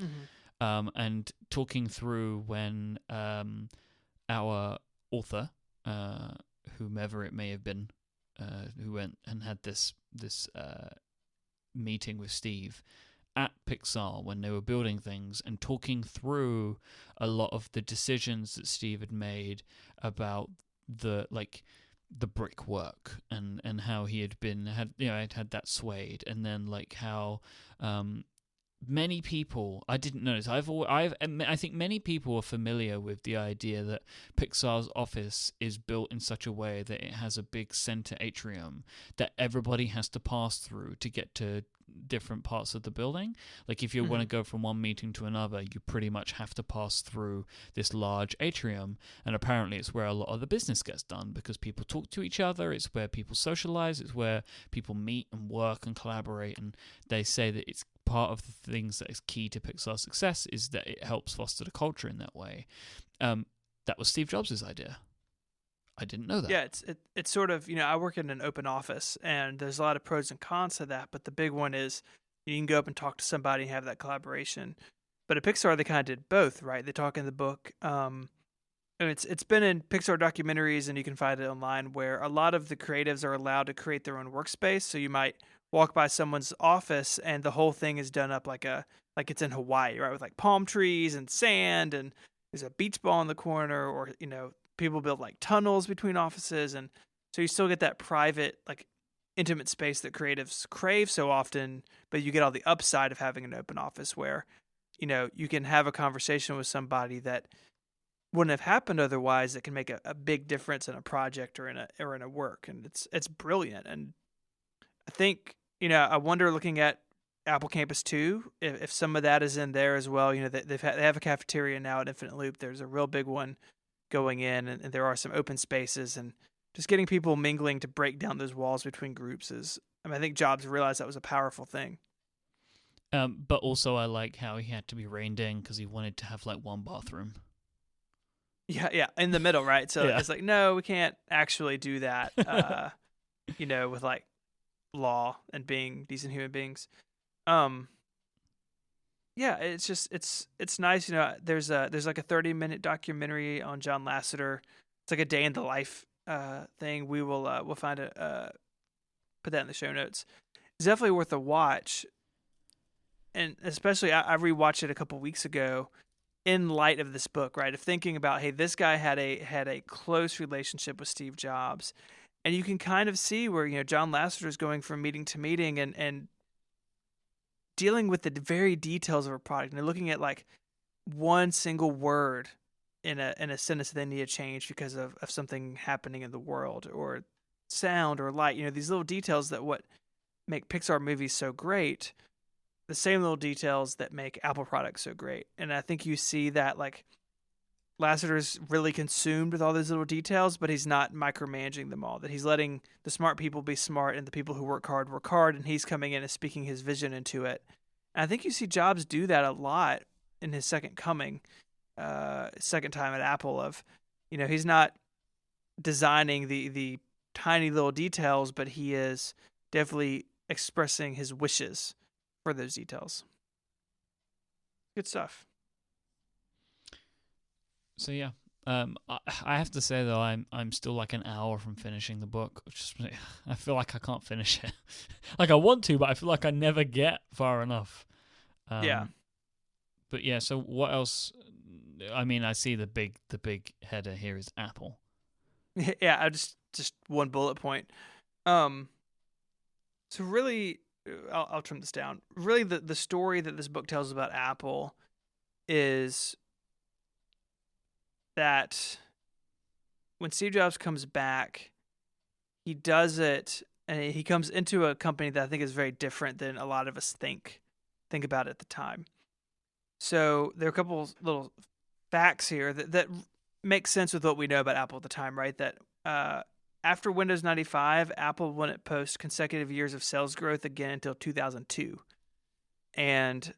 And talking through when our author, whomever it may have been, who went and had this meeting with Steve at Pixar when they were building things, and talking through a lot of the decisions that Steve had made about the brickwork and how he had that swayed, and then like how many people, I didn't notice. I think many people are familiar with the idea that Pixar's office is built in such a way that it has a big center atrium that everybody has to pass through to get to different parts of the building. Like if you want to go from one meeting to another, you pretty much have to pass through this large atrium, and apparently it's where a lot of the business gets done, because people talk to each other, it's where people socialize, it's where people meet and work and collaborate, and they say that it's part of the things that is key to Pixar's success is that it helps foster the culture in that way. That was Steve Jobs' idea. I didn't know that. Yeah, it's sort of, I work in an open office, and there's a lot of pros and cons to that, but the big one is you can go up and talk to somebody and have that collaboration. But at Pixar, they kind of did both, right? They talk in the book, and it's been in Pixar documentaries, and you can find it online, where a lot of the creatives are allowed to create their own workspace. So you might walk by someone's office, and the whole thing is done up like it's in Hawaii, right? With like palm trees and sand, and there's a beach ball in the corner, or people build like tunnels between offices, and so you still get that private, like intimate space that creatives crave so often, but you get all the upside of having an open office where you can have a conversation with somebody that wouldn't have happened otherwise, that can make a big difference in a project or in a work, and it's brilliant. And I think I wonder, looking at Apple Campus 2, if some of that is in there as well. They have a cafeteria now at Infinite Loop. There's a real big one going in, and there are some open spaces, and just getting people mingling to break down those walls between groups I think Jobs realized that was a powerful thing. But also I like how he had to be reined in because he wanted to have like one bathroom. Yeah, in the middle, right? So Yeah. It's like, no, we can't actually do that, with like law and being decent human beings. Yeah, it's just it's nice. There's like a 30-minute documentary on John Lasseter. It's like a day in the life thing. We'll find it, put that in the show notes. It's definitely worth a watch, and especially I rewatched it a couple weeks ago in light of this book, right? Of thinking about, hey, this guy had a close relationship with Steve Jobs, and you can kind of see where John Lasseter is going from meeting to meeting and dealing with the very details of a product, and they're looking at like one single word in a sentence that they need to change because of something happening in the world, or sound or light. These little details that what make Pixar movies so great, the same little details that make Apple products so great. And I think you see that like Lasseter's really consumed with all those little details, but he's not micromanaging them all. That he's letting the smart people be smart and the people who work hard, and he's coming in and speaking his vision into it. And I think you see Jobs do that a lot in his second coming, second time at Apple. Of, he's not designing the tiny little details, but he is definitely expressing his wishes for those details. Good stuff. So yeah, I have to say though, I'm still like an hour from finishing the book. I feel like I can't finish it. Like I want to, but I feel like I never get far enough. Yeah. But yeah, so what else? I mean, I see the big header here is Apple. Yeah, I just one bullet point. So really, I'll trim this down. Really, the story that this book tells about Apple is that when Steve Jobs comes back, he does it, and he comes into a company that I think is very different than a lot of us think about at the time. So there are a couple little facts here that make sense with what we know about Apple at the time, right? That after Windows 95, Apple wouldn't post consecutive years of sales growth again until 2002. And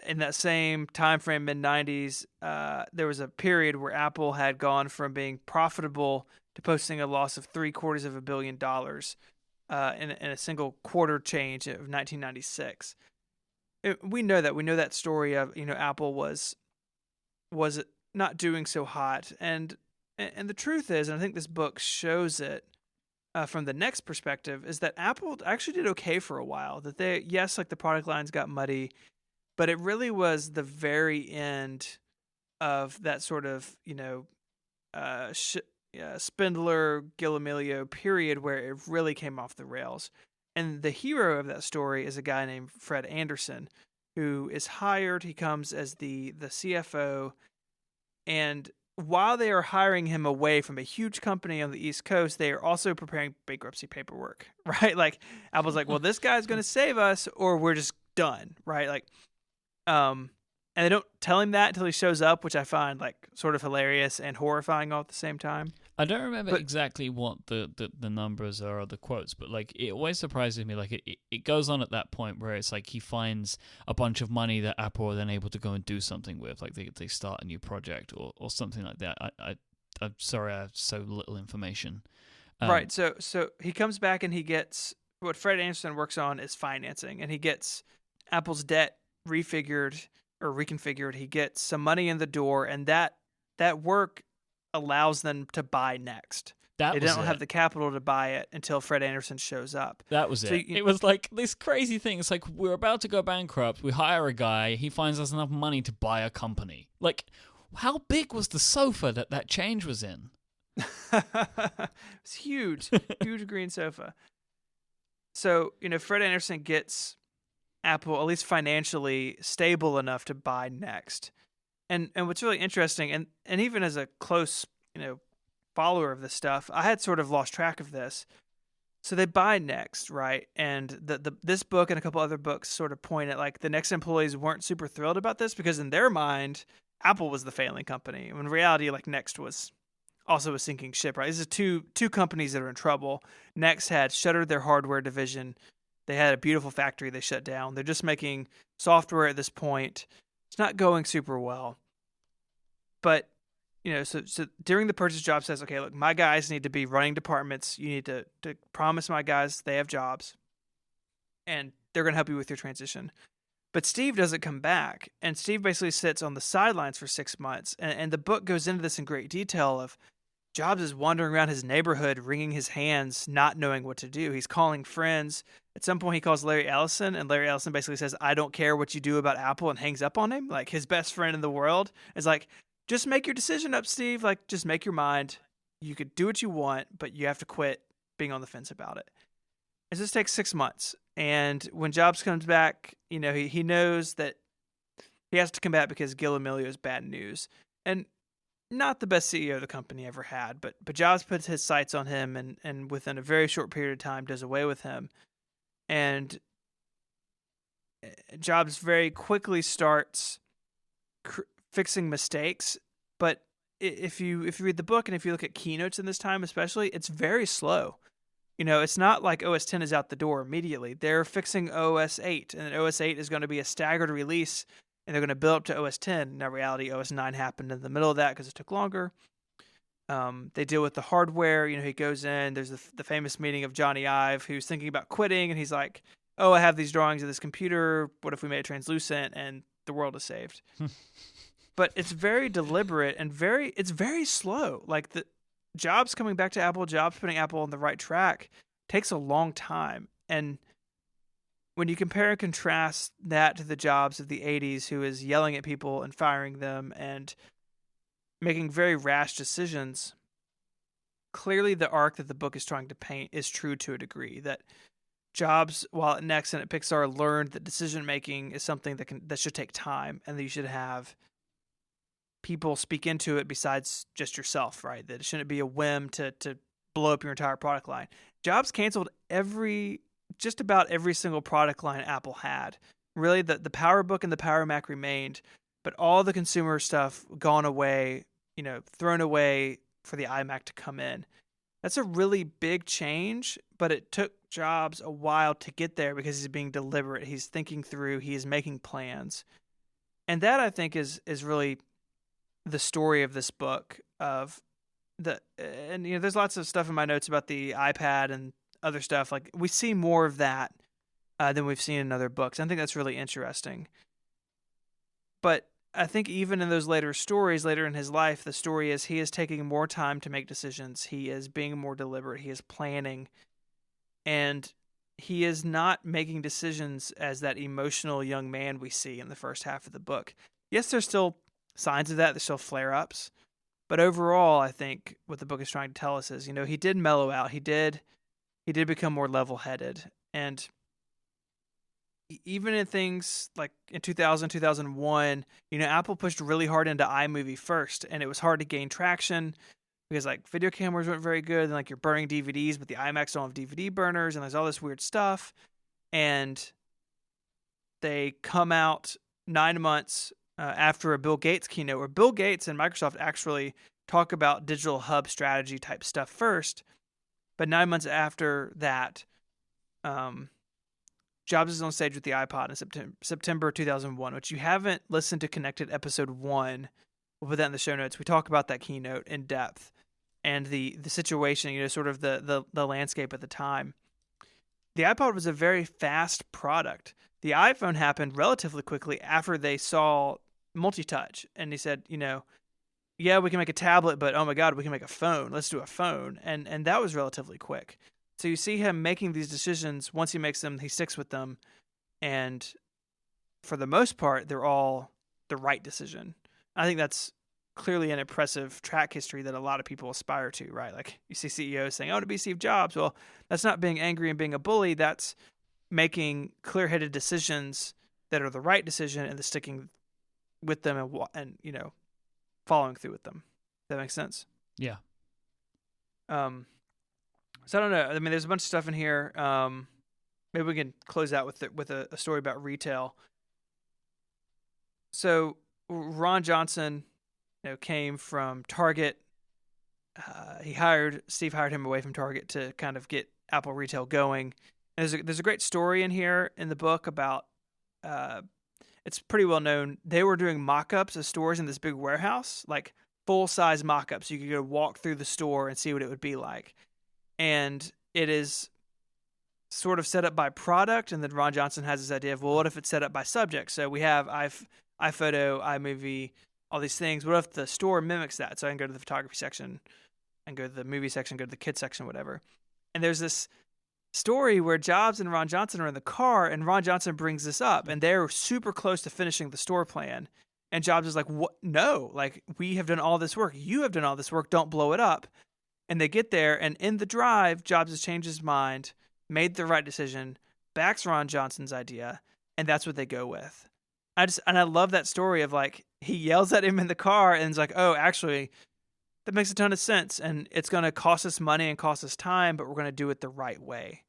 in that same time frame, mid-90s, there was a period where Apple had gone from being profitable to posting a loss of $750 million in a single quarter change of 1996. We know that. We know that story of, Apple was not doing so hot. And the truth is, and I think this book shows it from the next perspective, is that Apple actually did okay for a while. That the product lines got muddy, but it really was the very end of that sort of, Spindler, Gilliamillo period where it really came off the rails. And the hero of that story is a guy named Fred Anderson, who is hired. He comes as the CFO. And while they are hiring him away from a huge company on the East Coast, they are also preparing bankruptcy paperwork, right? Like Apple's like, well, this guy's going to save us or we're just done, right? Like, and they don't tell him that until he shows up, which I find like sort of hilarious and horrifying all at the same time. I don't remember exactly what the numbers are or the quotes, but like it always surprises me. Like it goes on at that point where it's like he finds a bunch of money that Apple are then able to go and do something with, like they start a new project or something like that. I'm sorry, I have so little information. Right. So he comes back and he gets what Fred Anderson works on is financing, and he gets Apple's debt reconfigured. He gets some money in the door, and that work allows them to buy Next. They don't have the capital to buy it until Fred Anderson shows up. That was it. It was like this crazy thing. It's like we're about to go bankrupt. We hire a guy. He finds us enough money to buy a company. Like, how big was the sofa that change was in? It's huge. Huge green sofa. So, Fred Anderson gets Apple, at least financially, stable enough to buy Next. And what's really interesting, and even as a close, follower of this stuff, I had sort of lost track of this. So they buy Next, right? And this book and a couple other books sort of point at like the Next employees weren't super thrilled about this because in their mind, Apple was the failing company. When in reality, like Next was also a sinking ship, right? These are two companies that are in trouble. Next had shuttered their hardware division. They had a beautiful factory they shut down. They're just making software at this point. It's not going super well. But, so during the purchase, Jobs says, okay, look, my guys need to be running departments. You need to promise my guys they have jobs. And they're going to help you with your transition. But Steve doesn't come back. And Steve basically sits on the sidelines for 6 months. And the book goes into this in great detail of Jobs is wandering around his neighborhood, wringing his hands, not knowing what to do. He's calling friends. At some point, he calls Larry Ellison, and Larry Ellison basically says, I don't care what you do about Apple, and hangs up on him. Like, his best friend in the world is like, just make your decision up, Steve. Like, just make your mind. You could do what you want, but you have to quit being on the fence about it. And this takes 6 months. And when Jobs comes back, he knows that he has to come back because Gilliamillo is bad news. And not the best CEO the company ever had, but Jobs puts his sights on him and within a very short period of time does away with him. And Jobs very quickly starts fixing mistakes. But if you read the book and if you look at keynotes in this time especially, it's very slow. it's not like OS 10 is out the door immediately. They're fixing OS 8, and OS 8 is going to be a staggered release, and they're going to build up to OS 10. Now, reality, OS 9 happened in the middle of that because it took longer. They deal with the hardware. He goes in. There's the famous meeting of Johnny Ive, who's thinking about quitting, and he's like, "Oh, I have these drawings of this computer. What if we made it translucent?" And the world is saved. But it's very deliberate and it's very slow. Like the Jobs coming back to Apple, Jobs putting Apple on the right track takes a long time. And when you compare and contrast that to the Jobs of the 80s, who is yelling at people and firing them and making very rash decisions, clearly the arc that the book is trying to paint is true to a degree. That Jobs, while at Next and at Pixar, learned that decision making is something that should take time, and that you should have people speak into it besides just yourself, right? That it shouldn't be a whim to blow up your entire product line. Jobs canceled just about every single product line Apple had. Really, the PowerBook and the Power Mac remained, but all the consumer stuff gone away, thrown away for the iMac to come in. That's a really big change, but it took Jobs a while to get there because he's being deliberate. He's thinking through. He is making plans. And that, I think, is really the story of this book. There's lots of stuff in my notes about the iPad and other stuff. Like, we see more of that than we've seen in other books. I think that's really interesting. But I think even in those later stories, later in his life, the story is he is taking more time to make decisions. He is being more deliberate. He is planning. And he is not making decisions as that emotional young man we see in the first half of the book. Yes, there's still signs of that. There's still flare-ups. But overall, I think what the book is trying to tell us is, he did mellow out. He did become more level-headed. And even in things like in 2000, 2001, Apple pushed really hard into iMovie first, and it was hard to gain traction because video cameras weren't very good, and you're burning DVDs, but the iMacs don't have DVD burners, and there's all this weird stuff. And they come out 9 months after a Bill Gates keynote, where Bill Gates and Microsoft actually talk about digital hub strategy type stuff first. But 9 months after that, Jobs is on stage with the iPod in September 2001, which you haven't listened to Connected episode 1. We'll put that in the show notes. We talk about that keynote in depth and the situation, sort of the landscape at the time. The iPod was a very fast product. The iPhone happened relatively quickly after they saw multi-touch. And he said, yeah, we can make a tablet, but oh my God, we can make a phone. Let's do a phone. And that was relatively quick. So you see him making these decisions. Once he makes them, he sticks with them. And for the most part, they're all the right decision. I think that's clearly an impressive track history that a lot of people aspire to, right? Like you see CEOs saying, "I want to be Steve Jobs." Well, that's not being angry and being a bully. That's making clear-headed decisions that are the right decision and sticking with them and following through with them. That makes sense? Yeah. So I don't know. I mean, there's a bunch of stuff in here. Maybe we can close out with a story about retail. So Ron Johnson, came from Target. Steve hired him away from Target to kind of get Apple retail going. And there's a great story in here in the book about. It's pretty well known. They were doing mock-ups of stores in this big warehouse, like full-size mock-ups. You could go walk through the store and see what it would be like. And it is sort of set up by product, and then Ron Johnson has this idea of, well, what if it's set up by subject? So we have iPhoto, iMovie, all these things. What if the store mimics that? So I can go to the photography section and go to the movie section, go to the kids section, whatever. And there's this story where Jobs and Ron Johnson are in the car, and Ron Johnson brings this up, and they're super close to finishing the store plan. And Jobs is like, "What? No, we have done all this work. You have done all this work. Don't blow it up." And they get there, and in the drive, Jobs has changed his mind, made the right decision, backs Ron Johnson's idea, and that's what they go with. I love that story of he yells at him in the car, and is like, "Oh, actually, that makes a ton of sense, and it's going to cost us money and cost us time, but we're going to do it the right way."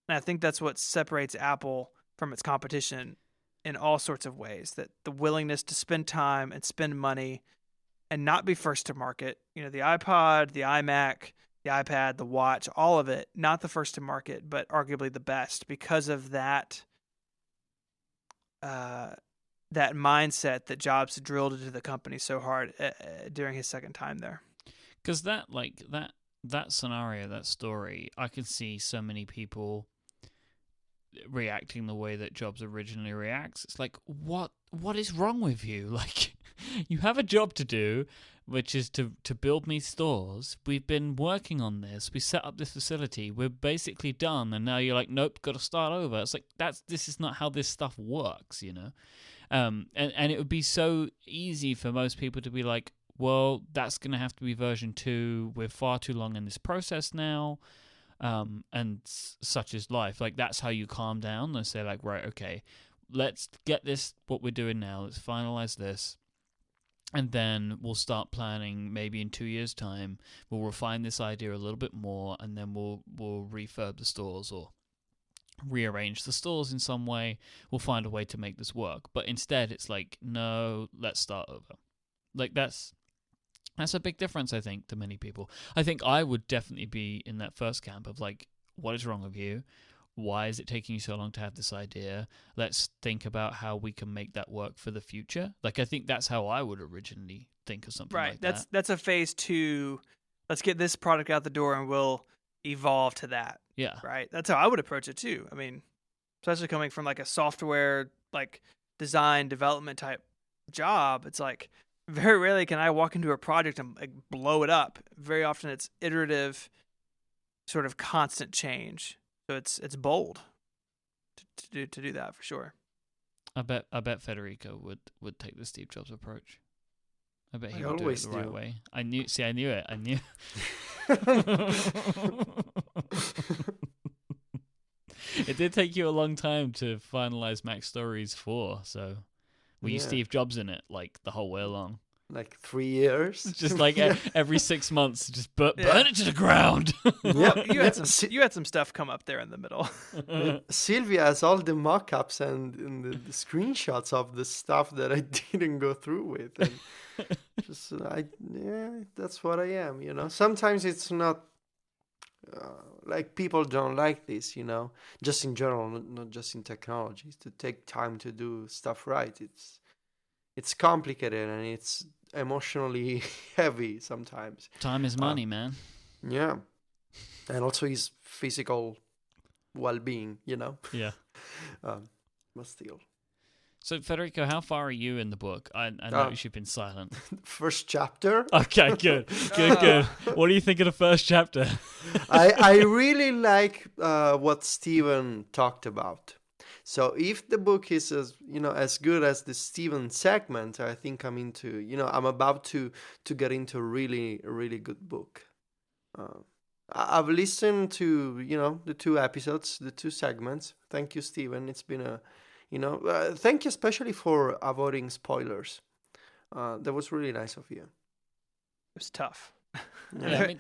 And I think that's what separates Apple from its competition in all sorts of ways, that the willingness to spend time and spend money and not be first to market. The iPod, the iMac, the iPad, the watch, all of it, not the first to market, but arguably the best because of that that mindset that Jobs drilled into the company so hard during his second time there. Because that scenario, that story, I can see so many people reacting the way that Jobs originally reacts. It's like, what is wrong with you? Like, you have a job to do, which is to build me stores. We've been working on this. We set up this facility. We're basically done, and now you're like, nope, got to start over. It's like this is not how this stuff works, you know. And it would be so easy for most people to be like, well, that's going to have to be version 2. We're far too long in this process now. And such is life. Like, that's how you calm down and say, like, right, okay, let's get this, what we're doing now. Let's finalize this. And then we'll start planning maybe in 2 years' time. We'll refine this idea a little bit more, and then we'll refurb the stores or rearrange the stores in some way. We'll find a way to make this work. But instead, it's like, no, let's start over. Like, that's a big difference, I think, to many people. I think I would definitely be in that first camp of like, what is wrong with you? Why is it taking you so long to have this idea? Let's think about how we can make that work for the future. Like, I think that's how I would originally think of something like that. That's a phase 2. Let's get this product out the door and we'll evolve to that. Yeah. Right? That's how I would approach it too. I mean, especially coming from like a software, like design, development type job, it's like very rarely can I walk into a project and like blow it up. Very often it's iterative, sort of constant change. So it's bold to do that for sure. I bet Federico would take the Steve Jobs approach. I bet he would do it the right way. I knew it. I knew. It did take you a long time to finalize Mac Stories 4, so were you Steve Jobs in it like the whole way along? Like 3 years. Just like every 6 months, just burn it to the ground. Well, you had some stuff come up there in the middle. Sylvia has all the mock-ups and the screenshots of the stuff that I didn't go through with. And that's what I am, you know. Sometimes it's not like people don't like this, you know. Just in general, not just in technology. To take time to do stuff right. It's complicated and it's emotionally heavy sometimes. Time is money, man. Yeah. And also his physical well-being, you know? Yeah. But still. So, Federico, how far are you in the book? I noticed you've been silent. First chapter. Okay, good. What do you think of the first chapter? I really like what Steven talked about. So if the book is as good as the Steven segment, I think I'm about to get into a really, really good book. I've listened to, the 2 episodes, the 2 segments. Thank you, Steven. It's been thank you especially for avoiding spoilers. That was really nice of you. It was tough. Yeah, I mean,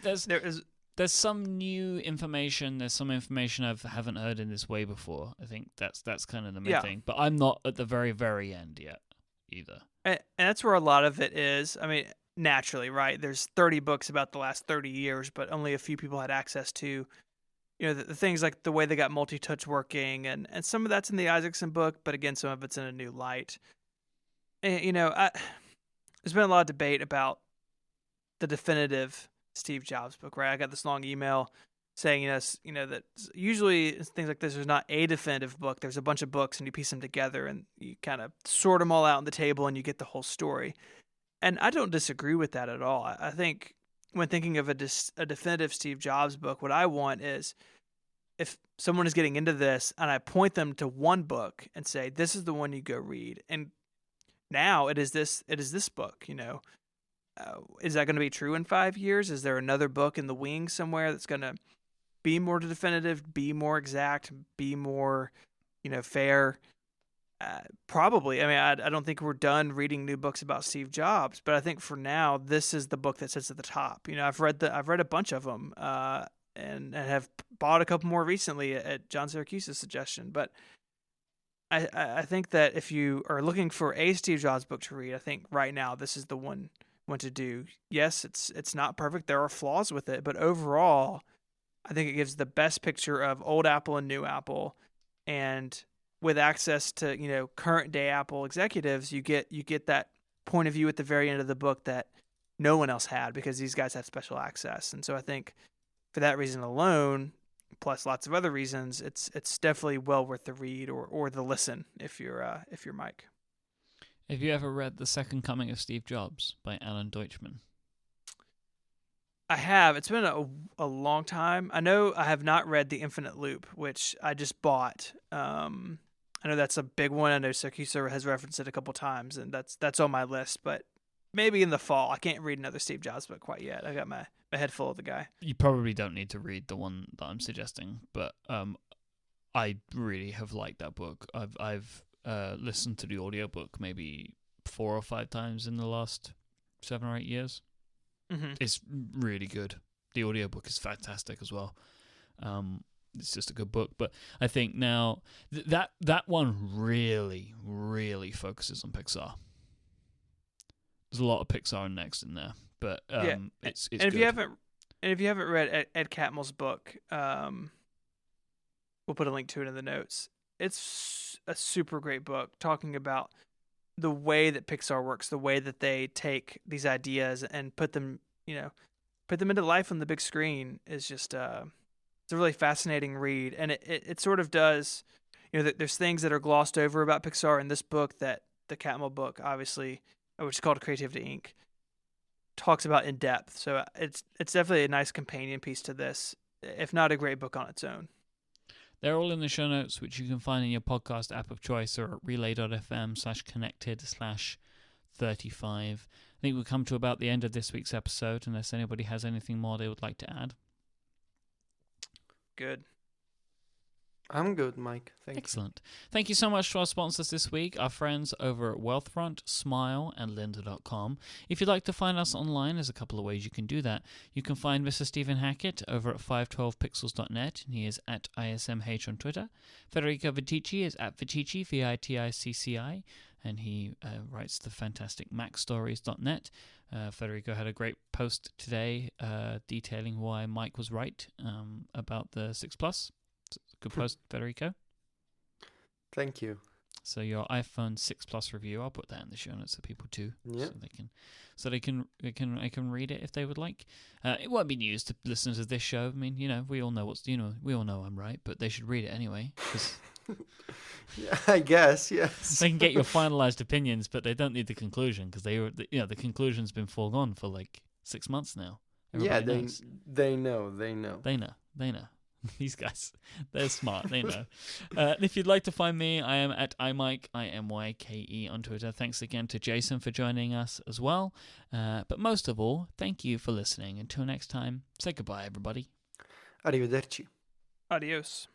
there's some new information. There's some information I haven't heard in this way before. I think that's kind of the main thing. But I'm not at the very, very end yet either. And that's where a lot of it is. I mean, naturally, right? There's 30 books about the last 30 years, but only a few people had access to, the things like the way they got multi-touch working. And some of that's in the Isaacson book, but again, some of it's in a new light. And, there's been a lot of debate about the definitive Steve Jobs book, right? I got this long email saying, that usually things like this, there's not a definitive book. There's a bunch of books and you piece them together and you kind of sort them all out on the table and you get the whole story. And I don't disagree with that at all. I think when thinking of a definitive Steve Jobs book, what I want is if someone is getting into this and I point them to one book and say, this is the one you go read. And now it is this book, is that going to be true in 5 years? Is there another book in the wings somewhere that's going to be more definitive, be more exact, be more, fair? Probably. I mean, I don't think we're done reading new books about Steve Jobs, but I think for now, this is the book that sits at the top. I've read a bunch of them, and have bought a couple more recently at John Syracuse's suggestion. But I think that if you are looking for a Steve Jobs book to read, I think right now this is the one want to do. Yes, it's not perfect. There are flaws with it, but overall, I think it gives the best picture of old Apple and new Apple, and with access to current day Apple executives, you get that point of view at the very end of the book that no one else had because these guys had special access. And so I think for that reason alone, plus lots of other reasons, it's definitely well worth the read or the listen if you're Mike. Have you ever read The Second Coming of Steve Jobs by Alan Deutschman? I have. It's been a long time. I know I have not read The Infinite Loop, which I just bought. I know that's a big one. I know Sarkisa has referenced it a couple times, and that's on my list. But maybe in the fall. I can't read another Steve Jobs book quite yet. I got my head full of the guy. You probably don't need to read the one that I'm suggesting, but I really have liked that book. I've listened to the audiobook maybe 4 or 5 times in the last 7 or 8 years. Mm-hmm. It's really good. The audiobook is fantastic as well. It's just a good book, but I think now that one really, really focuses on Pixar. There's a lot of Pixar and Next in there, but it's and good. if you haven't read Ed Catmull's book, we'll put a link to it in the notes. It's a super great book talking about the way that Pixar works, the way that they take these ideas and put them into life on the big screen is just it's a really fascinating read, and it sort of does. There's things that are glossed over about Pixar in this book that the Catmull book, obviously, which is called Creativity Inc., talks about in depth. So it's definitely a nice companion piece to this, if not a great book on its own. They're all in the show notes, which you can find in your podcast app of choice or at relay.fm/connected/35. I think we've come to about the end of this week's episode, unless anybody has anything more they would like to add. Good. I'm good, Mike. Thank you. Excellent. Thank you so much to our sponsors this week, our friends over at Wealthfront, Smile, and Lynda.com. If you'd like to find us online, there's a couple of ways you can do that. You can find Mr. Stephen Hackett over at 512pixels.net, and he is at ISMH on Twitter. Federico Viticci is at Viticci, Viticci, and he writes the fantastic MacStories.net. Federico had a great post today detailing why Mike was right about the 6 Plus. Good post, Federico. Thank you. So your iPhone 6 Plus review, I'll put that in the show notes for people too, Yeah. so they can read it if they would like. It won't be news to listeners of this show. I mean, we all know we all know I'm right, but they should read it anyway. 'Cause Yeah, I guess, yes. they can get your finalized opinions, but they don't need the conclusion because the conclusion's been foregone for like 6 months now. Everybody knows. They know. They know. These guys, they're smart. They know. If you'd like to find me, I am at iMyke, IMYKE on Twitter. Thanks again to Jason for joining us as well. But most of all, thank you for listening. Until next time, say goodbye, everybody. Arrivederci. Adios.